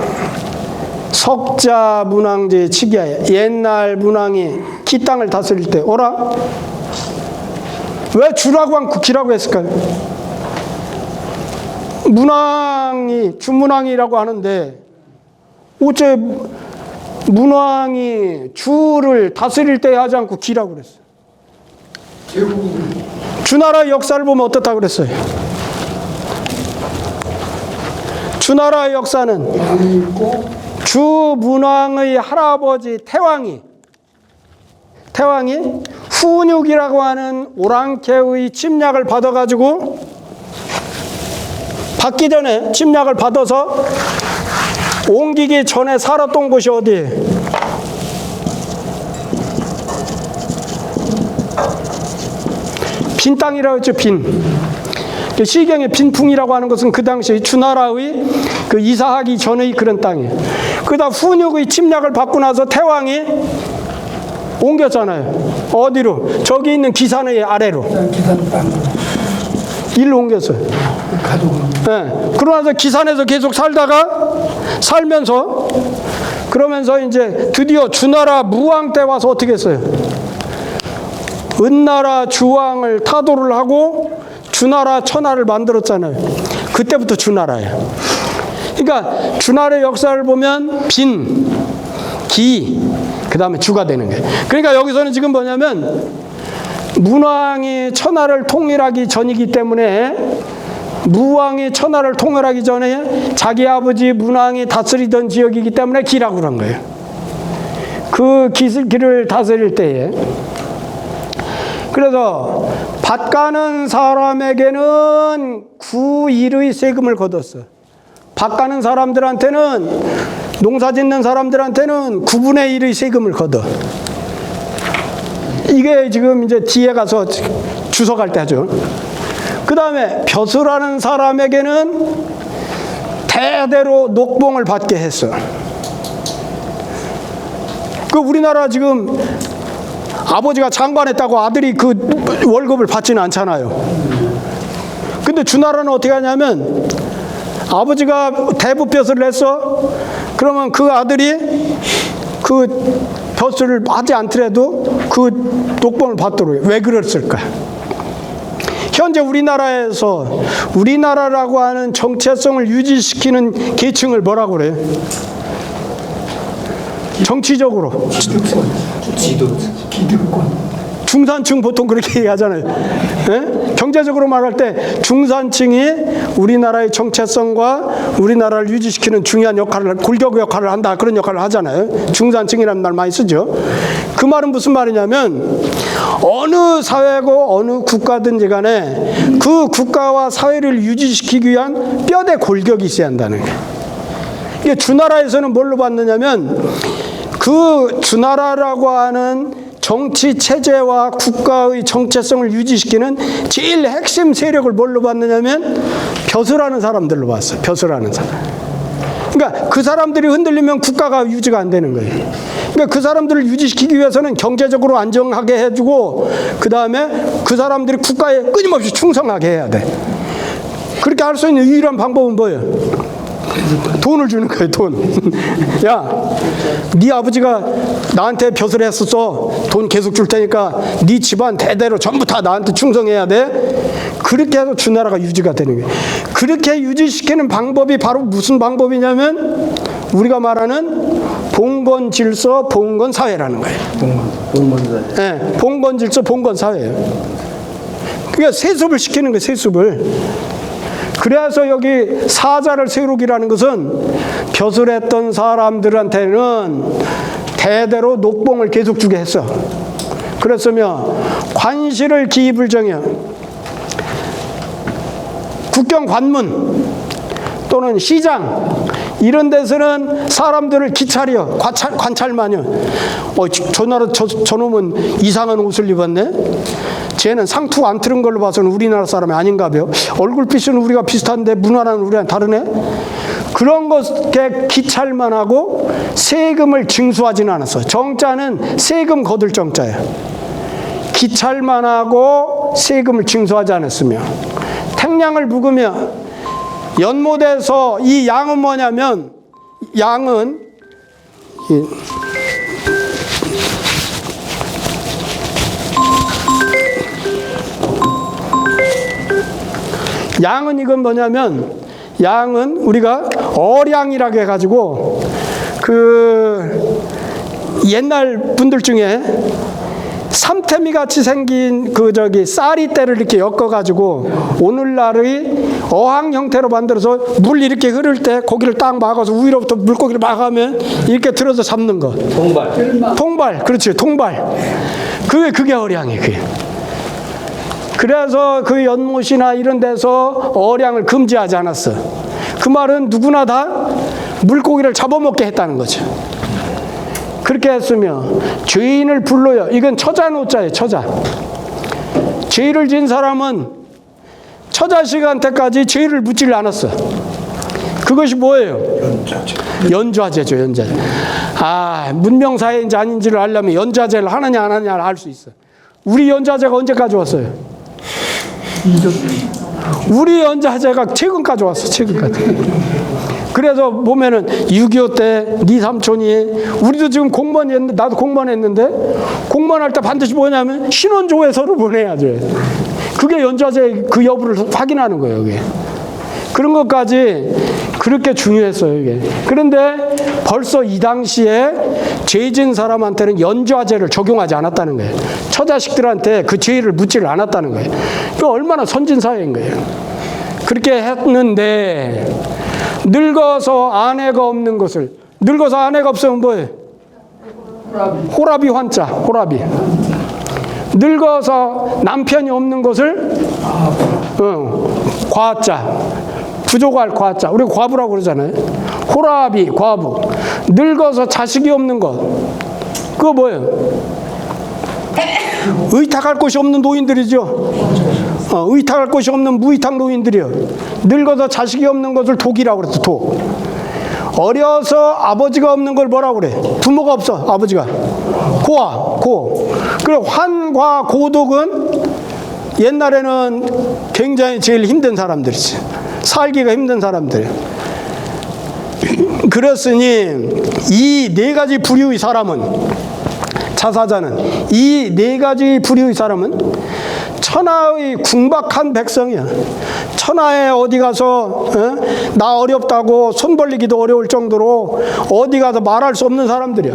석자 문왕제 치기하여 옛날 문왕이 기 땅을 다스릴 때 오라. 왜 주라고 않고 기라고 했을까요? 문왕이 주문왕이라고 하는데 어째 문왕이 주를 다스릴 때 하지 않고 기라고 그랬어요? 주나라의 역사를 보면 어떻다고 그랬어요? 주나라의 역사는 주문왕의 할아버지 태왕이 훈육이라고 하는 오랑캐의 침략을 받아가지고 받기 전에 침략을 받아서 옮기기 전에 살았던 곳이 어디예요? 빈 땅이라고 했죠. 빈. 시경의 빈풍이라고 하는 것은 그 당시 주나라의 그 이사하기 전의 그런 땅이에요. 그러다 훈육의 침략을 받고 나서 태왕이 옮겼잖아요. 어디로? 저기 있는 기산의 아래로. 일로 옮겼어요. 네. 그러면서 기산에서 계속 살면서 그러면서 이제 드디어 주나라 무왕 때 와서 어떻게 했어요? 은나라 주왕을 타도를 하고 주나라 천하를 만들었잖아요. 그때부터 주나라예요. 그러니까 주나라의 역사를 보면 빈, 기, 그 다음에 주가 되는 거예요. 그러니까 여기서는 지금 뭐냐면 문왕이 천하를 통일하기 전이기 때문에 무왕이 천하를 통일하기 전에 자기 아버지 문왕이 다스리던 지역이기 때문에 기라고 그런 거예요. 그 기를 다스릴 때에 그래서 밭 가는 사람에게는 9일의 세금을 걷었어. 밭 가는 사람들한테는 농사 짓는 사람들한테는 9분의 1의 세금을 걷어. 이게 지금 이제 뒤에 가서 주석할 때 하죠. 그 다음에 벼슬하는 사람에게는 대대로 녹봉을 받게 했어. 그 우리나라 지금 아버지가 장관했다고 아들이 그 월급을 받지는 않잖아요. 근데 주나라는 어떻게 하냐면 아버지가 대부벼슬을 했어. 그러면 그 아들이 그 벼슬을 하지 않더라도 그 녹봉을 받도록 해요. 왜 그랬을까? 현재 우리나라에서 우리나라라고 하는 정체성을 유지시키는 계층을 뭐라고 그래요? 정치적으로 기득권. 중산층 보통 그렇게 얘기하잖아요. 예? 경제적으로 말할 때 중산층이 우리나라의 정체성과 우리나라를 유지시키는 중요한 역할을, 골격 역할을 한다, 그런 역할을 하잖아요. 중산층이라는 말 많이 쓰죠. 그 말은 무슨 말이냐면 어느 사회고 어느 국가든지 간에 그 국가와 사회를 유지시키기 위한 뼈대 골격이 있어야 한다는 거예요. 이게 주나라에서는 뭘로 받느냐면 그 주나라라고 하는 정치 체제와 국가의 정체성을 유지시키는 제일 핵심 세력을 뭘로 봤느냐면 벼슬하는 사람들로 봤어. 벼슬하는 사람. 그러니까 그 사람들이 흔들리면 국가가 유지가 안 되는 거예요. 그러니까 그 사람들을 유지시키기 위해서는 경제적으로 안정하게 해주고 그 다음에 그 사람들이 국가에 끊임없이 충성하게 해야 돼. 그렇게 할 수 있는 유일한 방법은 뭐예요? 돈을 주는 거예요. 돈. 야, 네 아버지가 나한테 벼슬 했었어. 돈 계속 줄 테니까 네 집안 대대로 전부 다 나한테 충성해야 돼. 그렇게 해서 주나라가 유지가 되는 거예요. 그렇게 유지시키는 방법이 바로 무슨 방법이냐면 우리가 말하는 봉건 질서, 봉건 사회라는 거예요. 봉건사회. 네, 봉건 질서, 봉건 사회예요. 그러니까 세습을 시키는 거예요. 세습을. 그래서 여기 사자를 세우기라는 것은 벼슬했던 사람들한테는 대대로 녹봉을 계속 주게 했어. 그랬으며 관시를 기입을 정해 국경 관문 또는 시장 이런 데서는 사람들을 기차려 관찰만요. 저놈은 이상한 옷을 입었네. 쟤는 상투 안 틀은 걸로 봐서는 우리나라 사람이 아닌가 봐요. 얼굴빛은 우리가 비슷한데 문화는 우리랑 다르네. 그런 것에 기찰만 하고 세금을 징수하지는 않았어. 정자는 세금 거둘 정자예요. 기찰만 하고 세금을 징수하지 않았으며 택량을 묵으며 연못에서 이 양은 뭐냐면 양은 양은 이건 뭐냐면 양은 우리가 어량이라고 해가지고 그 옛날 분들 중에 삼태미 같이 생긴 그 쌀이대를 이렇게 엮어가지고 오늘날의 어항 형태로 만들어서 물 이렇게 흐를 때 고기를 딱 막아서 위로부터 물고기를 막으면 이렇게 들어서 잡는 거. 통발. 그렇지. 통발. 그게 어량이에요. 그게. 그래서 그 연못이나 이런 데서 어량을 금지하지 않았어. 그 말은 누구나 다 물고기를 잡아먹게 했다는 거죠. 그렇게 했으며 죄인을 불러요. 이건 처자노자예요. 처자. 죄를 지은 사람은 처자식한테까지 죄를 묻지를 않았어. 그것이 뭐예요? 연좌제죠. 연좌제. 문명사회인지 아닌지를 알려면 연좌제를 하느냐 안 하느냐를 알 수 있어. 우리 연좌제가 언제까지 왔어요? 우리 연좌제가 최근까지 왔어. 최근까지. 그래서 보면은 6.25 때 네 삼촌이 우리도 지금 공무원 했는데 나도 공무원 했는데 공무원 할 때 반드시 뭐냐면 신원조회서를 보내야죠. 그게 연좌제 그 여부를 확인하는 거예요. 이게. 그런 것까지 그렇게 중요했어요. 이게. 그런데 벌써 이 당시에 죄진 사람한테는 연좌제를 적용하지 않았다는 거예요. 처자식들한테 그 죄를 묻지를 않았다는 거예요. 그 얼마나 선진사회인 거예요. 그렇게 했는데 늙어서 아내가 없는 것을 늙어서 아내가 없으면 뭐예요? 호라비 환자. 호라비. 늙어서 남편이 없는 것을 과자. 부족할 과자. 우리 과부라고 그러잖아요. 호라비 과부. 늙어서 자식이 없는 것. 그거 뭐예요? 의탁할 곳이 없는 노인들이죠. 의탁할 곳이 없는 무의탁 노인들이요. 늙어서 자식이 없는 것을 독이라고 그랬어. 독. 어려서 아버지가 없는 걸 뭐라고 그래? 부모가 없어. 아버지가 고. 그래 환과 고독은 옛날에는 굉장히 제일 힘든 사람들이지. 살기가 힘든 사람들. 그렇으니 이 네 가지 부류의 사람은, 자사자는 이 네 가지 부류의 사람은 천하의 궁박한 백성이야. 천하에 어디 가서 나 어렵다고 손 벌리기도 어려울 정도로 어디 가서 말할 수 없는 사람들이야.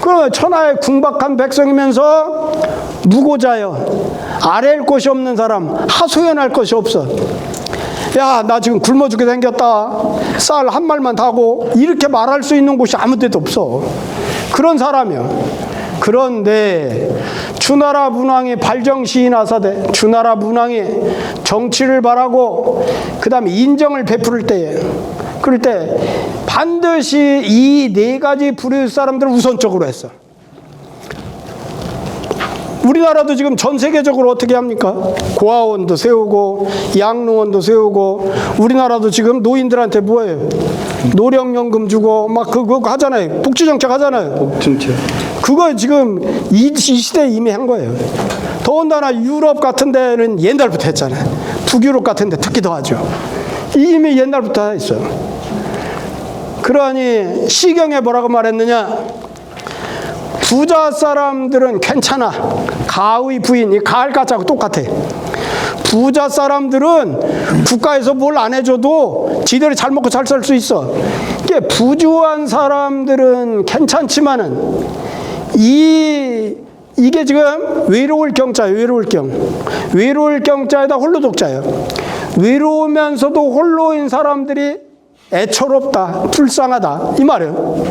그 천하의 궁박한 백성이면서 무고자여, 아랠 곳이 없는 사람, 하소연할 것이 없어. 야, 나 지금 굶어 죽게 생겼다. 쌀 한 말만 타고, 이렇게 말할 수 있는 곳이 아무 데도 없어. 그런 사람이야. 그런데 주나라 문왕이 발정시인하사대, 주나라 문왕이 정치를 바라고 그 다음에 인정을 베풀 때에, 그럴 때 반드시 이 네 가지 부류의 사람들을 우선적으로 했어. 우리나라도 지금 전 세계적으로 어떻게 합니까? 고아원도 세우고 양로원도 세우고, 우리나라도 지금 노인들한테 뭐예요? 노령연금 주고 막 그거 하잖아요. 복지정책 하잖아요. 복지정책. 그거 지금 이 시대에 이미 한 거예요. 더군다나 유럽 같은 데는 옛날부터 했잖아요. 북유럽 같은 데 특히 더 하죠. 이미 옛날부터 했어요. 그러니 시경에 뭐라고 말했느냐? 부자 사람들은 괜찮아. 가의 부인, 이 가을 가짜하고 똑같아. 부자 사람들은 국가에서 뭘 안 해줘도 지들이 잘 먹고 잘 살 수 있어. 이게 부주한 사람들은 괜찮지만은 이게 지금 외로울 경자예요. 외로울 경. 외로울 경자에다 홀로 독자예요. 외로우면서도 홀로인 사람들이 애처롭다, 불쌍하다, 이 말이에요.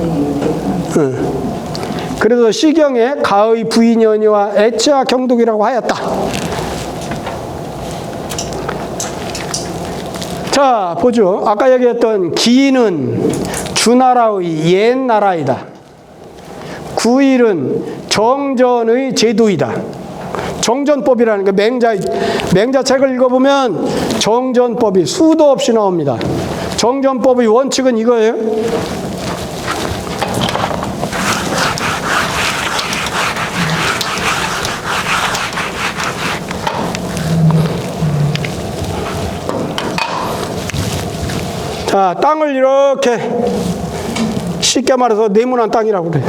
그래서 시경에 가의 부인연이와 애치와 경독이라고 하였다. 자, 보죠. 아까 얘기했던 기는 주나라의 옛 나라이다. 구일은 정전의 제도이다. 정전법이라는 게 맹자책을 읽어보면 정전법이 수도 없이 나옵니다. 정전법의 원칙은 이거예요. 자, 땅을 이렇게 쉽게 말해서 네모난 땅이라고 그래.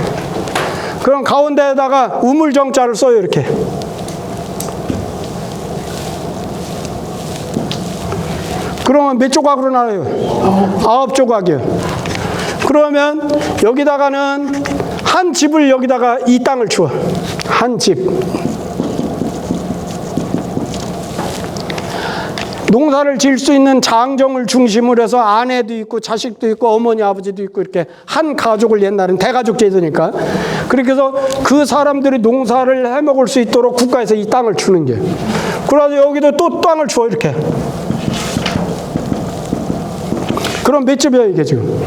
그럼 가운데에다가 우물정자를 써요. 이렇게. 그러면 몇 조각으로 나눠요? 9조각이요. 그러면 여기다가는 한 집을 여기다가 이 땅을 주어. 한 집. 농사를 지을 수 있는 장정을 중심으로 해서 아내도 있고 자식도 있고 어머니 아버지도 있고 이렇게 한 가족을, 옛날엔 대가족 제도니까 그렇게 해서 그 사람들이 농사를 해먹을 수 있도록 국가에서 이 땅을 주는 게. 그래서 여기도 또 땅을 줘 이렇게. 그럼 몇 집이야 이게 지금?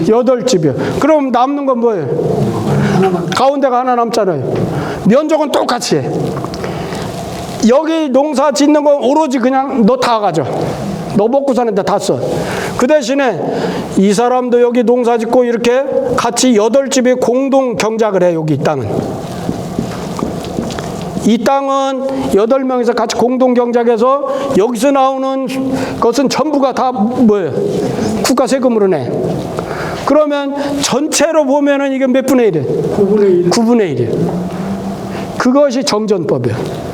8집이야. 그럼 남는 건 뭐예요? 가운데가 하나 남잖아요. 면적은 똑같이 해. 여기 농사 짓는 건 오로지 그냥 너 다 가져. 너 먹고 사는데 다 써. 그 대신에 이 사람도 여기 농사 짓고 이렇게 같이 8집이 공동 경작을 해. 여기 이 땅은. 이 땅은 8명이서 같이 공동 경작해서 여기서 나오는 것은 전부가 다 뭐예요? 국가 세금으로 내. 그러면 전체로 보면은 이게 몇 분의 1이에요? 9분의 1이에요. 그것이 정전법이에요.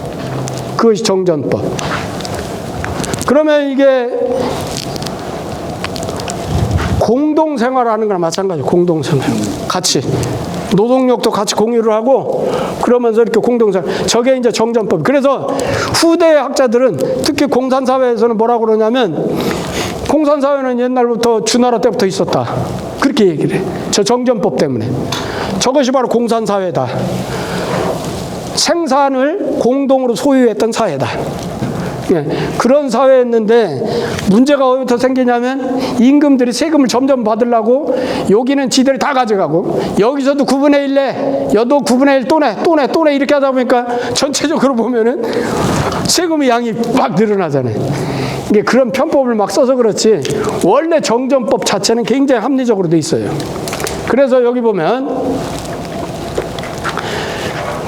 그것이 정전법. 그러면 이게 공동생활하는 거랑 마찬가지예요. 공동생활. 같이. 노동력도 같이 공유를 하고 그러면서 이렇게 공동생활. 저게 이제 정전법. 그래서 후대 학자들은 특히 공산사회에서는 뭐라고 그러냐면 공산사회는 옛날부터 주나라 때부터 있었다. 그렇게 얘기를 해. 저 정전법 때문에. 저것이 바로 공산사회다. 생산을 공동으로 소유했던 사회다. 예, 그런 사회였는데 문제가 어디부터 생기냐면 임금들이 세금을 점점 받으려고 여기는 지들이 다 가져가고 여기서도 9분의 1 내, 여도 9분의 1 또 내 이렇게 하다 보니까 전체적으로 보면은 세금의 양이 막 늘어나잖아요. 이게 그런 편법을 막 써서 그렇지 원래 정전법 자체는 굉장히 합리적으로 돼 있어요. 그래서 여기 보면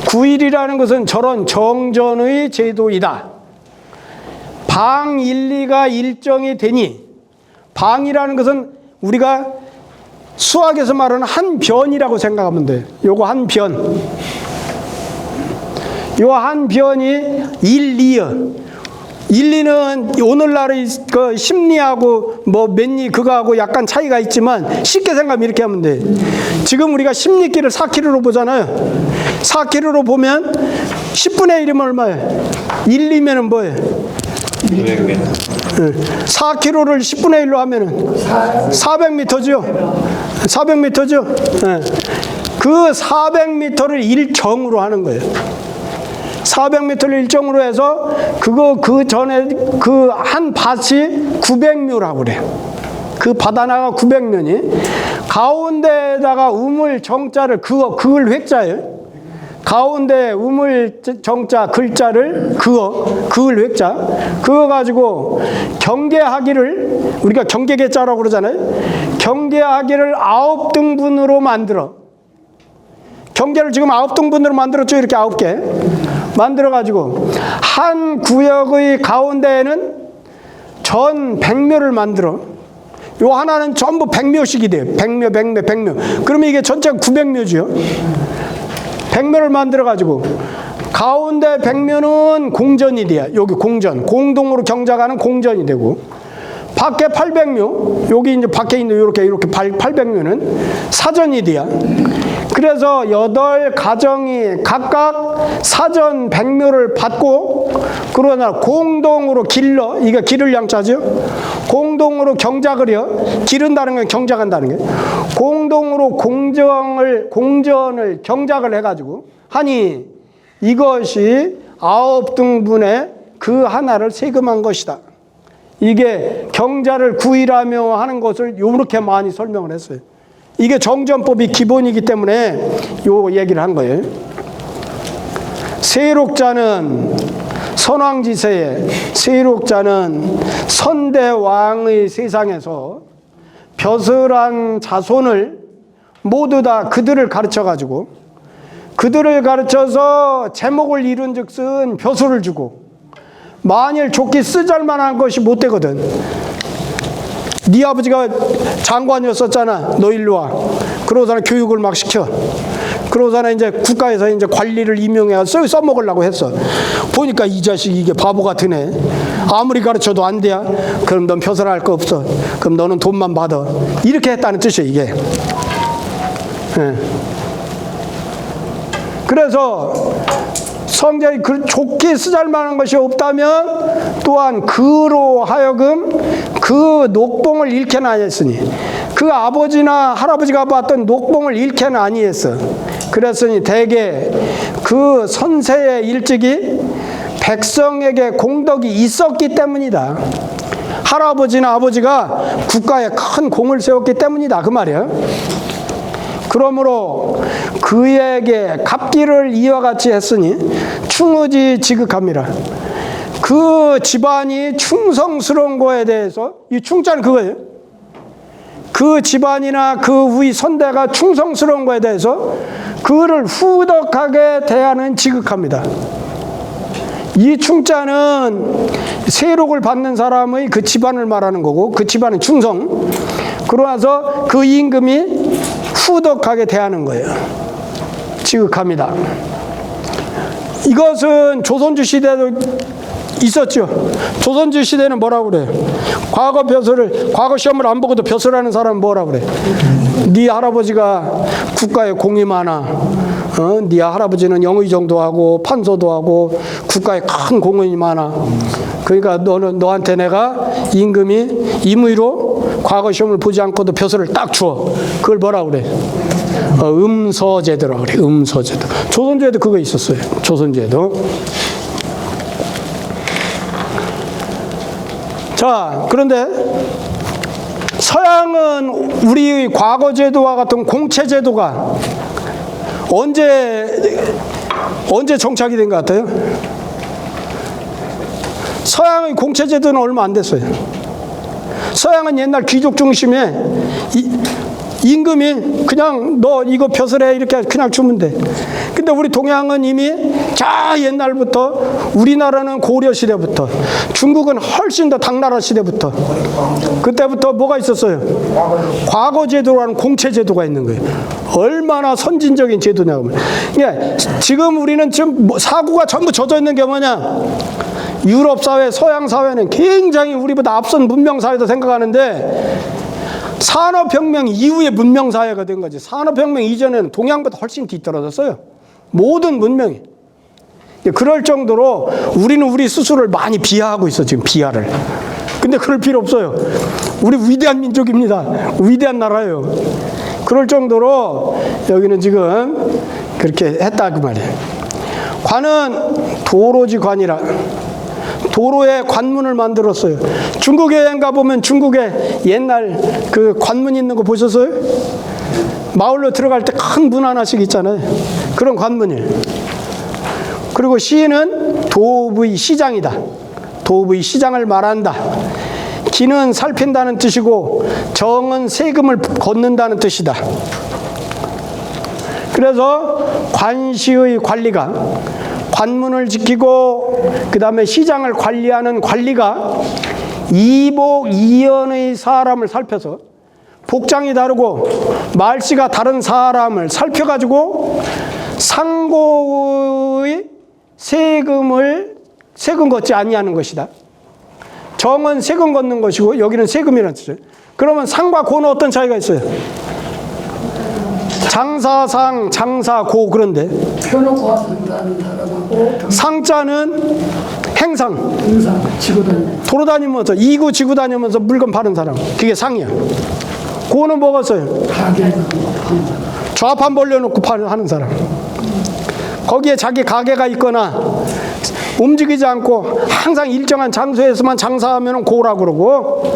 9일이라는 것은 저런 정전의 제도이다. 방 1, 2가 일정이 되니 방이라는 것은 우리가 수학에서 말하는 한 변이라고 생각하면 돼요. 요거 한 변. 요 한 변이 1, 2요. 1, 2는 오늘날의 그 심리하고 뭐 몇리 그거하고 약간 차이가 있지만 쉽게 생각하면 이렇게 하면 돼. 지금 우리가 심리끼를 4kg로 보잖아요. 4kg로 보면 10분의 1이면 얼마예요? 1, 2면은 뭐예요? 4kg를 10분의 1로 하면은 400m죠. 400m죠. 그 400m를 일정으로 하는 거예요. 400m를 일정으로 해서 그 전에 그 한 밭이 900묘라고 그래요. 그 밭 하나가 900묘니 가운데에다가 우물 정자를 그을 획자예요. 가운데 우물 정자 글자를 그을 획자 그거 가지고 경계하기를 우리가 경계계자라고 그러잖아요. 경계하기를 9등분으로 만들어. 경계를 지금 9등분으로 만들었죠. 이렇게 9개 만들어 가지고 한 구역의 가운데에는 전 100묘를 만들어. 요 하나는 전부 100묘씩이 돼요. 100묘. 그러면 이게 전체가 900묘지요. 100묘를 만들어 가지고 가운데 100묘는 공전이 돼요. 여기 공전, 공동으로 경작하는 공전이 되고 밖에 800묘, 여기 이제 밖에 있는 이렇게 800묘는 사전이 돼요. 그래서 8가정이 각각 사전 100묘를 받고 그러나 공동으로 길러, 이게 기를 양자죠. 공동으로 경작을 해요. 기른다는 건 경작한다는 게 공동으로 공전을 경작을 해가지고 하니 이것이 9등분의 그 하나를 세금한 것이다. 이게 경자를 구일하며 하는 것을 이렇게 많이 설명을 했어요. 이게 정전법이 기본이기 때문에 요 얘기를 한 거예요. 세록자는 선왕지세에 세록자는 선대왕의 세상에서 벼슬한 자손을 모두 다 그들을 가르쳐가지고 그들을 가르쳐서 제목을 이룬 즉슨 벼슬을 주고 만일 좋게 쓰잘만한 것이 못 되거든. 네 아버지가 장관이었었잖아. 너 일로 와. 그러고서는 교육을 막 시켜. 그러고서는 이제 국가에서 이제 관리를 임명해서 써먹으려고 했어. 보니까 이 자식이 이게 바보 같으네. 아무리 가르쳐도 안 돼. 그럼 넌 벼슬할 거 없어. 그럼 너는 돈만 받아. 이렇게 했다는 뜻이에요, 이게. 네. 그래서 성경이 좋게 쓰잘만한 것이 없다면 또한 그로 하여금 그 녹봉을 잃게는 아니했으니 그 아버지나 할아버지가 봤던 녹봉을 잃게는 아니했어. 그랬으니 대개 그 선세의 일찍이 백성에게 공덕이 있었기 때문이다. 할아버지나 아버지가 국가에 큰 공을 세웠기 때문이다. 그 말이야. 그러므로 그에게 갚기를 이와 같이 했으니 충의지 지극함이라. 그 집안이 충성스러운 거에 대해서 이 충자는 그거예요. 그 집안이나 그 위 선대가 충성스러운 거에 대해서 그를 후덕하게 대하는 지극합니다. 이 충자는 세록을 받는 사람의 그 집안을 말하는 거고 그 집안은 충성. 그러나서 그 임금이 후덕하게 대하는 거예요. 지극합니다. 이것은 조선주 시대도 있었죠. 조선주 시대는 뭐라고 그래요? 과거 시험을 안 보고도 벼슬하는 사람은 뭐라고 그래? 네 할아버지가 국가에 공이 많아. 네 할아버지는 영의정도 하고 판소도 하고 국가에 큰 공이 많아. 그러니까 너한테 내가 임금이 임의로 과거 시험을 보지 않고도 벼슬을 딱 줘. 그걸 뭐라고 그래? 음서제도라고 그래. 음서제도. 조선주에도 그거 있었어요. 조선주에도. 자, 그런데 서양은 우리 과거 제도와 같은 공채 제도가 언제 정착이 된 것 같아요? 서양의 공채 제도는 얼마 안 됐어요. 서양은 옛날 귀족 중심에 임금이 그냥 너 이거 벼슬해 이렇게 그냥 주면 돼. 근데 우리 동양은 이미 저 옛날부터, 우리나라는 고려 시대부터, 중국은 훨씬 더 당나라 시대부터, 그때부터 뭐가 있었어요? 과거 제도라는 공채 제도가 있는 거예요. 얼마나 선진적인 제도냐고. 그러니까 지금 우리는 지금 사고가 전부 젖어 있는 게 뭐냐? 유럽 사회, 서양 사회는 굉장히 우리보다 앞선 문명 사회도 생각하는데 산업혁명 이후에 문명사회가 된 거지. 산업혁명 이전에는 동양보다 훨씬 뒤떨어졌어요. 모든 문명이. 그럴 정도로 우리는 우리 스스로를 많이 비하하고 있어, 지금 비하를. 근데 그럴 필요 없어요. 우리 위대한 민족입니다. 위대한 나라예요. 그럴 정도로 여기는 지금 그렇게 했다 그 말이에요. 관은 도로지 관이라. 도로에 관문을 만들었어요. 중국 여행 가보면 중국에 옛날 그 관문 있는 거 보셨어요? 마을로 들어갈 때 큰 문 하나씩 있잖아요. 그런 관문이에요. 그리고 시는 도부의 시장이다. 도부의 시장을 말한다. 기는 살핀다는 뜻이고 정은 세금을 걷는다는 뜻이다. 그래서 관시의 관리가 관문을 지키고 그 다음에 시장을 관리하는 관리가 이복이연의 사람을 살펴서 복장이 다르고 말씨가 다른 사람을 살펴가지고 상고의 세금 걷지 아니하는 것이다. 정은 세금 걷는 것이고 여기는 세금이라는 뜻이에요. 그러면 상과 고는 어떤 차이가 있어요? 장사상, 장사고. 그런데 펴놓고 한다는 사람하고 상자는 행상, 지고 다니는 돌아다니면서 이구 지고 다니면서 물건 파는 사람, 그게 상이야. 고는 먹었어요. 가게 좌판 벌려놓고 하는 사람. 거기에 자기 가게가 있거나 움직이지 않고 항상 일정한 장소에서만 장사하면 고라고 그러고,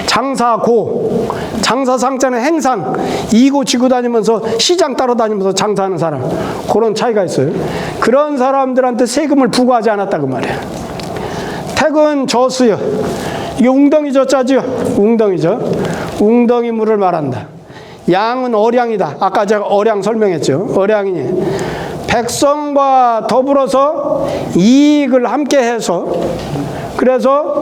장사고, 장사상자는 행상, 이고 지고 다니면서 시장 따라다니면서 장사하는 사람. 그런 차이가 있어요. 그런 사람들한테 세금을 부과하지 않았다 그 말이에요. 택은 저수요. 이게 웅덩이 저자죠. 웅덩이죠. 웅덩이 물을 말한다. 양은 어량이다. 아까 제가 어량 설명했죠. 어량이니 백성과 더불어서 이익을 함께 해서, 그래서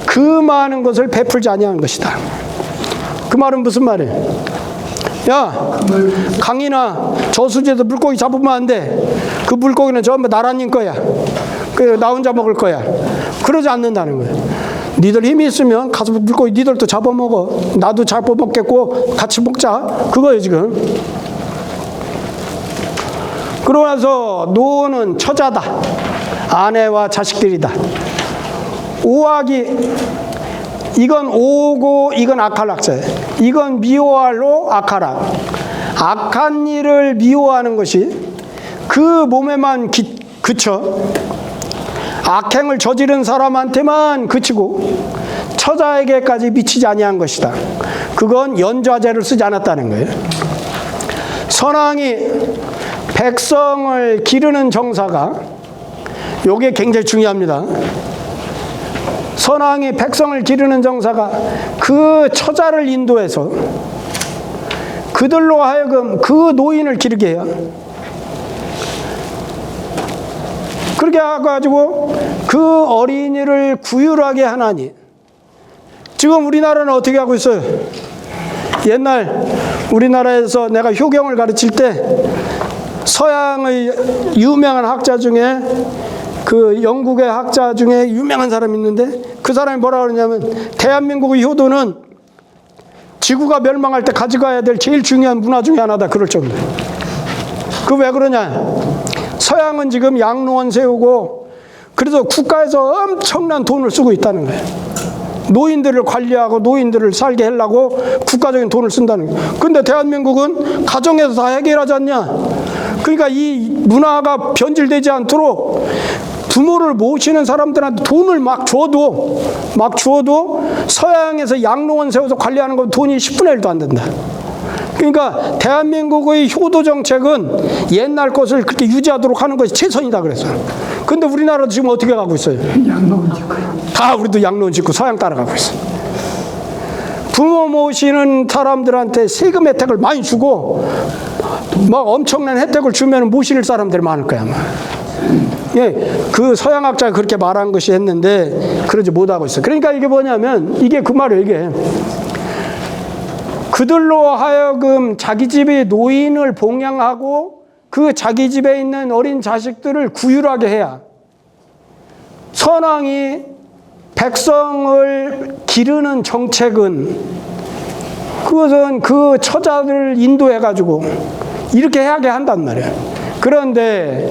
그 많은 것을 베풀지 아니한 것이다. 그 말은 무슨 말이에요? 야, 강이나 저수지에서 물고기 잡으면 안 돼. 그 물고기는 전부 나라님 거야. 그 나 혼자 먹을 거야. 그러지 않는다는 거예요. 니들 힘이 있으면 가서 물고기 니들도 잡아먹어. 나도 잡아먹겠고 같이 먹자. 그거예요 지금. 그러고 나서 노는 처자다. 아내와 자식들이다. 오악이, 이건 오고 이건 악할락자예요. 이건 미워할로 악할락. 악한 일을 미워하는 것이 그 몸에만 그쳐. 악행을 저지른 사람한테만 그치고 처자에게까지 미치지 아니한 것이다. 그건 연좌제를 쓰지 않았다는 거예요. 선왕이 백성을 기르는 정사가, 요게 굉장히 중요합니다. 선왕이 백성을 기르는 정사가 그 처자를 인도해서 그들로 하여금 그 노인을 기르게 해요. 그렇게 해가지고 그 어린이를 구휼하게 하나니, 지금 우리나라는 어떻게 하고 있어요? 옛날 우리나라에서 내가 효경을 가르칠 때 서양의 유명한 학자 중에, 그 영국의 학자 중에 유명한 사람이 있는데 그 사람이 뭐라 그러냐면, 대한민국의 효도는 지구가 멸망할 때 가져가야 될 제일 중요한 문화 중에 하나다. 그럴 정도예요. 그 왜 그러냐? 서양은 지금 양로원 세우고 그래서 국가에서 엄청난 돈을 쓰고 있다는 거예요. 노인들을 관리하고 노인들을 살게 하려고 국가적인 돈을 쓴다는 거예요. 근데 대한민국은 가정에서 다 해결하지 않냐? 그러니까 이 문화가 변질되지 않도록 부모를 모시는 사람들한테 돈을 막 주어도 서양에서 양로원 세워서 관리하는 건 돈이 10분의 1도 안 된다. 그러니까 대한민국의 효도 정책은 옛날 것을 그렇게 유지하도록 하는 것이 최선이다 그랬어요. 근데 우리나라도 지금 어떻게 가고 있어요? 양로원 짓고. 다 우리도 양로원 짓고 서양 따라가고 있어요. 부모 모시는 사람들한테 세금 혜택을 많이 주고 막 엄청난 혜택을 주면 모실 사람들이 많을 거야 아마. 예, 그 서양 학자가 그렇게 말한 것이 했는데 그러지 못하고 있어요. 그러니까 이게 뭐냐면 이게 그 말이에요. 이게 그들로 하여금 자기 집의 노인을 봉양하고 그 자기 집에 있는 어린 자식들을 구휼하게 해야 선왕이 백성을 기르는 정책은 그것은 그 처자들을 인도해가지고 이렇게 해야게 한단 말이에요. 그런데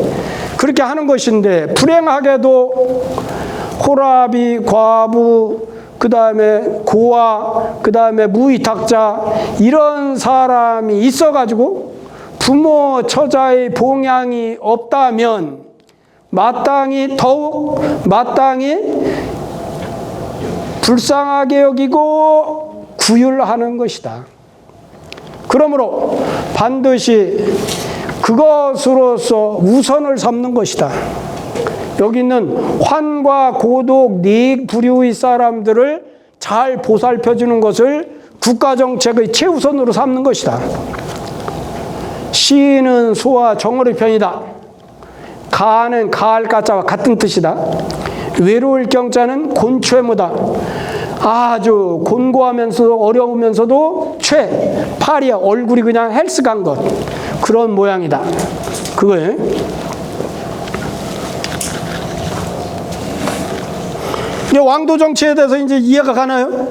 그렇게 하는 것인데 불행하게도 호라비, 과부, 그 다음에 고아, 그 다음에 무위탁자 이런 사람이 있어가지고 부모 처자의 봉양이 없다면 마땅히 불쌍하게 여기고 구휼하는 것이다. 그러므로 반드시 그것으로서 우선을 삼는 것이다. 여기 있는 환과 고독, 니익, 불유의 사람들을 잘 보살펴주는 것을 국가정책의 최우선으로 삼는 것이다. 시는 소와 정어의 편이다. 가는 가을 가자와 같은 뜻이다. 외로울 경자는 곤최무다. 아주 곤고하면서도 어려우면서도 팔이야. 얼굴이 그냥 헬스 간 것. 그런 모양이다. 그거예요. 이제 왕도 정치에 대해서 이제 이해가 가나요?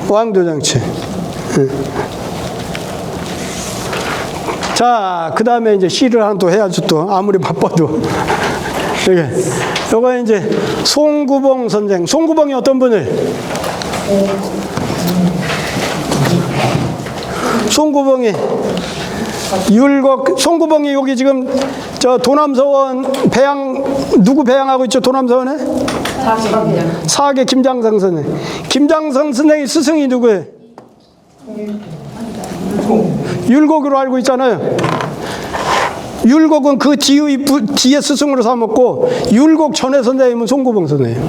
왕도 정치. 자, 그 다음에 이제 시를 하나 또 해야죠, 또. 아무리 바빠도. 요거 이제 송구봉 선생. 송구봉이 어떤 분을? 송구봉이 송구봉이 여기 지금 저 도남서원 누구 배양하고 있죠? 도남서원에? 사계 김장성 선생. 김장성 선생의 스승이 누구예요? 율곡으로 알고 있잖아요. 율곡은 그 뒤에 스승으로 삼았고 율곡 전에 선생님은 송구봉 선생님.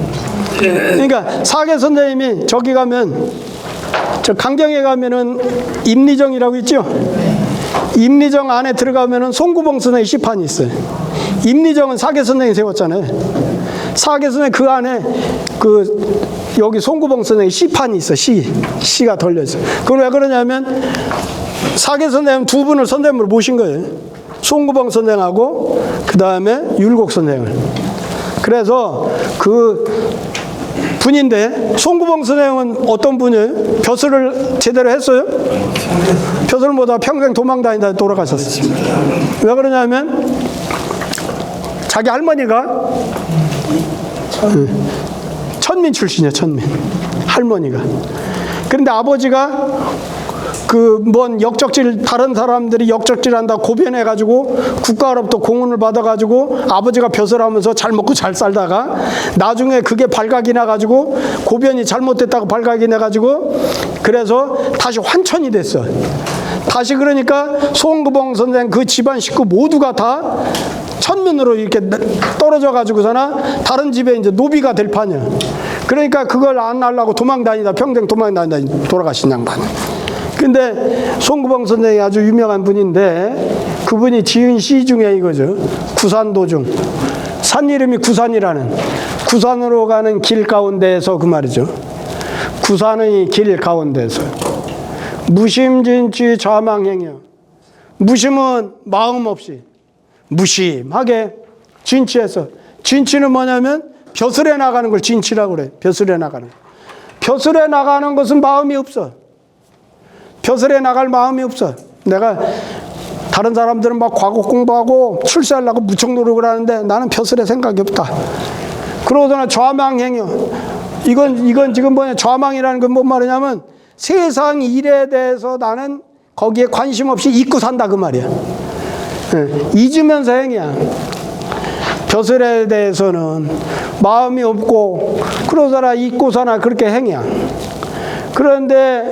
그러니까 사계 선생님이 저기 가면 저 강경에 가면은 임리정이라고 있죠. 임리정 안에 들어가면은 송구봉 선생의 시판이 있어요. 임리정은 사계 선생이 세웠잖아요. 사계 선생 그 안에 여기 송구봉 선생의 시판이 있어. 시가 덜려 있어. 그건 왜 그러냐면 사계 선생님 두 분을 선생님으로 모신 거예요. 송구봉 선생하고 그 다음에 율곡 선생을. 그래서 그 분인데 송구봉 선생은 어떤 분이에요? 벼슬을 제대로 했어요? 벼슬을 못하고 평생 도망 다니다 돌아가셨어요. 왜 그러냐면 자기 할머니가 천민 출신이에요. 천민 할머니가. 그런데 아버지가 뭔 역적질, 다른 사람들이 역적질한다 고변해가지고 국가로부터 공훈을 받아가지고 아버지가 벼슬하면서 잘 먹고 잘 살다가 나중에 그게 발각이 나가지고 고변이 잘못됐다고 발각이 나가지고 그래서 다시 환천이 됐어. 다시 그러니까 송구봉 선생 그 집안 식구 모두가 다 천민으로 이렇게 떨어져 가지고서나 다른 집에 이제 노비가 될 판이야. 그러니까 그걸 안 하려고 도망 다니다 평생 도망 다니다 돌아가신 양반. 근데 송구봉 선생이 아주 유명한 분인데 그분이 지은 시 중에 이거죠. 구산도중. 산 이름이 구산이라는, 구산으로 가는 길 가운데에서 그 말이죠. 구산의 길 가운데서 무심진취 좌망행이요. 무심은 마음 없이 무심하게 진취해서, 진취는 뭐냐면 벼슬에 나가는 걸 진취라고 그래. 벼슬에 나가는 거. 벼슬에 나가는 것은 마음이 없어. 벼슬에 나갈 마음이 없어. 내가 다른 사람들은 막 과거 공부하고 출세하려고 무척 노력을 하는데 나는 벼슬에 생각이 없다. 그러더나 좌망행이요. 이건 지금 뭐냐, 좌망이라는 건 뭔 말이냐면 세상 일에 대해서 나는 거기에 관심 없이 잊고 산다 그 말이야. 잊으면서 행이야. 벼슬에 대해서는 마음이 없고 그러잖아. 잊고서나 그렇게 행해. 그런데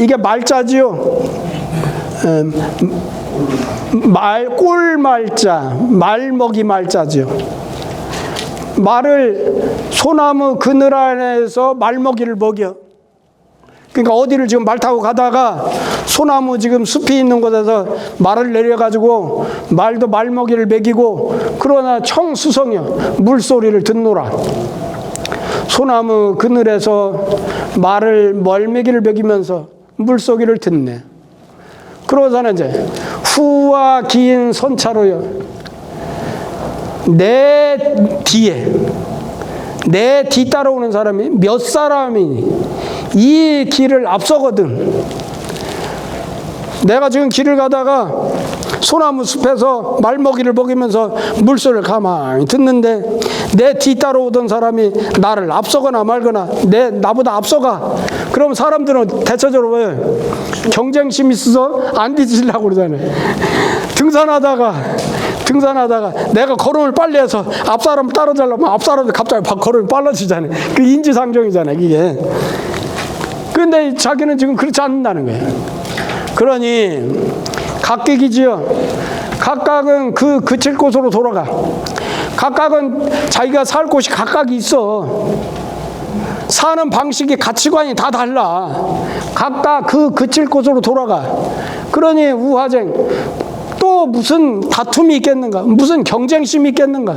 이게 말자지요. 꿀말자, 말먹이 말자지요. 말을 소나무 그늘 안에서 말먹이를 먹여. 그러니까 어디를 지금 말 타고 가다가 소나무 지금 숲이 있는 곳에서 말을 내려가지고 말도 말먹이를 먹이고 그러나 청수성여 물소리를 듣노라. 소나무 그늘에서 말을 멀매기를 먹이면서 물소리를 듣네. 그러잖아. 이제 후와 긴 선차로요. 내 뒤 따라오는 사람이 몇 사람이 이 길을 앞서거든. 내가 지금 길을 가다가 소나무 숲에서 말먹이를 먹이면서 물소리를 가만히 듣는데 내 뒤 따라오던 사람이 나를 앞서거나 말거나 나보다 앞서가. 그럼 사람들은 대체적으로 왜 경쟁심 있어서 안 뒤지려고 그러잖아요. 등산하다가 내가 걸음을 빨리 해서 앞 사람을 따라잡으려면 앞 사람도 갑자기 걸음이 빨라지잖아요. 그 인지상정이잖아요, 이게. 근데 자기는 지금 그렇지 않는다는 거예요. 그러니 각객이지요. 각각은 그칠 곳으로 돌아가. 각각은 자기가 살 곳이 각각 있어. 사는 방식이 가치관이 다 달라. 각각 그칠 곳으로 돌아가. 그러니 우화쟁 또 무슨 다툼이 있겠는가? 무슨 경쟁심이 있겠는가?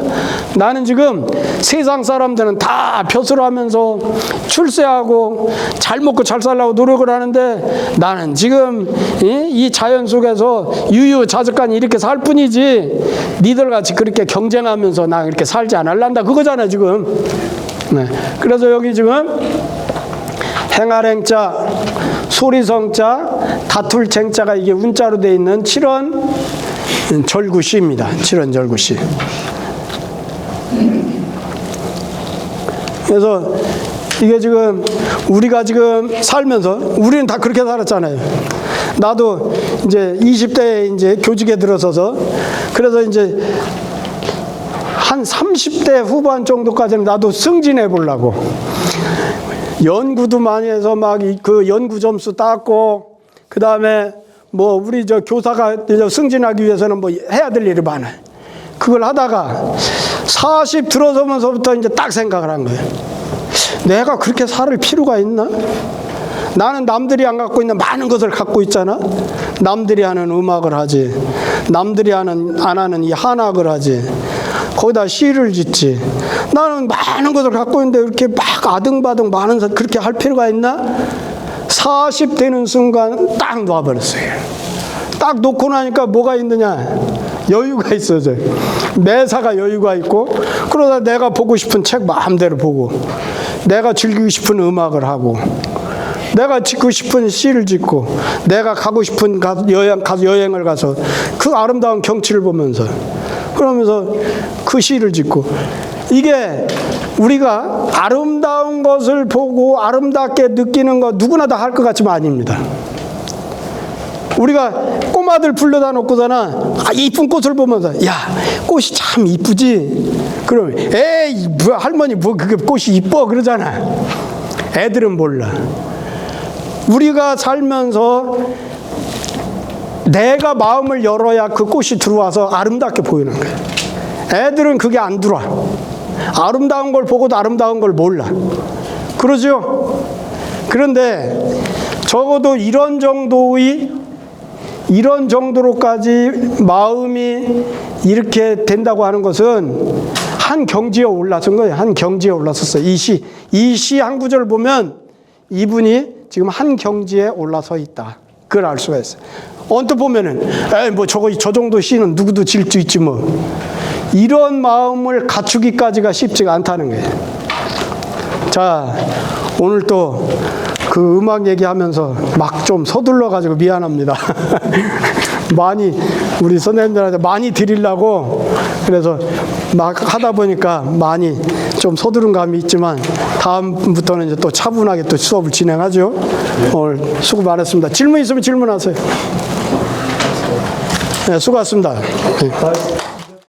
나는 지금 세상 사람들은 다 벼슬하면서 출세하고 잘 먹고 잘 살려고 노력을 하는데 나는 지금 이 자연 속에서 유유자적간 이렇게 살 뿐이지 니들같이 그렇게 경쟁하면서 나 이렇게 살지 않을란다 그거잖아 지금. 네. 그래서 여기 지금 행할행자, 소리성자, 다툴쟁자가 이게 운자로 되어 있는 7원 절구시입니다. 7원 절구시. 그래서 이게 지금 우리가 지금 살면서 우리는 다 그렇게 살았잖아요. 나도 이제 20대에 이제 교직에 들어서서 그래서 이제 한 30대 후반 정도까지는 나도 승진해 보려고 연구도 많이 해서 막 그 연구 점수 땄고 그 다음에 뭐 우리 저 교사가 승진하기 위해서는 뭐 해야 될 일이 많아요. 그걸 하다가 40 들어서면서부터 이제 딱 생각을 한 거예요. 내가 그렇게 살 필요가 있나? 나는 남들이 안 갖고 있는 많은 것을 갖고 있잖아. 남들이 하는 음악을 하지. 남들이 안 하는 이 한학을 하지. 거기다 시를 짓지. 나는 많은 것을 갖고 있는데 이렇게 막 아등바등 많은 그렇게 할 필요가 있나? 40 되는 순간 딱 놔버렸어요. 딱 놓고 나니까 뭐가 있느냐? 여유가 있어져. 매사가 여유가 있고 그러다 내가 보고 싶은 책 마음대로 보고 내가 즐기고 싶은 음악을 하고 내가 짓고 싶은 시를 짓고 내가 가고 싶은 여행을 가서 그 아름다운 경치를 보면서 그러면서 그 시를 짓고 이게 우리가 아름다운 것을 보고 아름답게 느끼는 거 누구나 다 할 것 같지만 아닙니다. 우리가 꼬마들 불러다 놓고서는 이쁜 꽃을 보면서 야 꽃이 참 이쁘지. 그럼 에이 뭐 할머니 뭐 그게 꽃이 이뻐 그러잖아. 애들은 몰라. 우리가 살면서 내가 마음을 열어야 그 꽃이 들어와서 아름답게 보이는 거예요. 애들은 그게 안 들어와. 아름다운 걸 보고도 아름다운 걸 몰라. 그러죠? 그런데 적어도 이런 정도로까지 마음이 이렇게 된다고 하는 것은 한 경지에 올라선 거예요. 한 경지에 올라섰어요. 이 시 한 구절 보면 이분이 지금 한 경지에 올라서 있다. 그걸 알 수가 있어요. 언뜻 보면은 뭐 저 정도 시는 누구도 질 수 있지 뭐. 이런 마음을 갖추기까지가 쉽지가 않다는 거예요. 자, 오늘 또 그 음악 얘기하면서 막 좀 서둘러 가지고 미안합니다. 많이 우리 선생님들한테 많이 드리려고 그래서 막 하다 보니까 많이 좀 서두른 감이 있지만 다음부터는 이제 또 차분하게 또 수업을 진행하죠. 오늘 수고 많았습니다. 질문 있으면 질문하세요. 네, 수고하셨습니다. 네.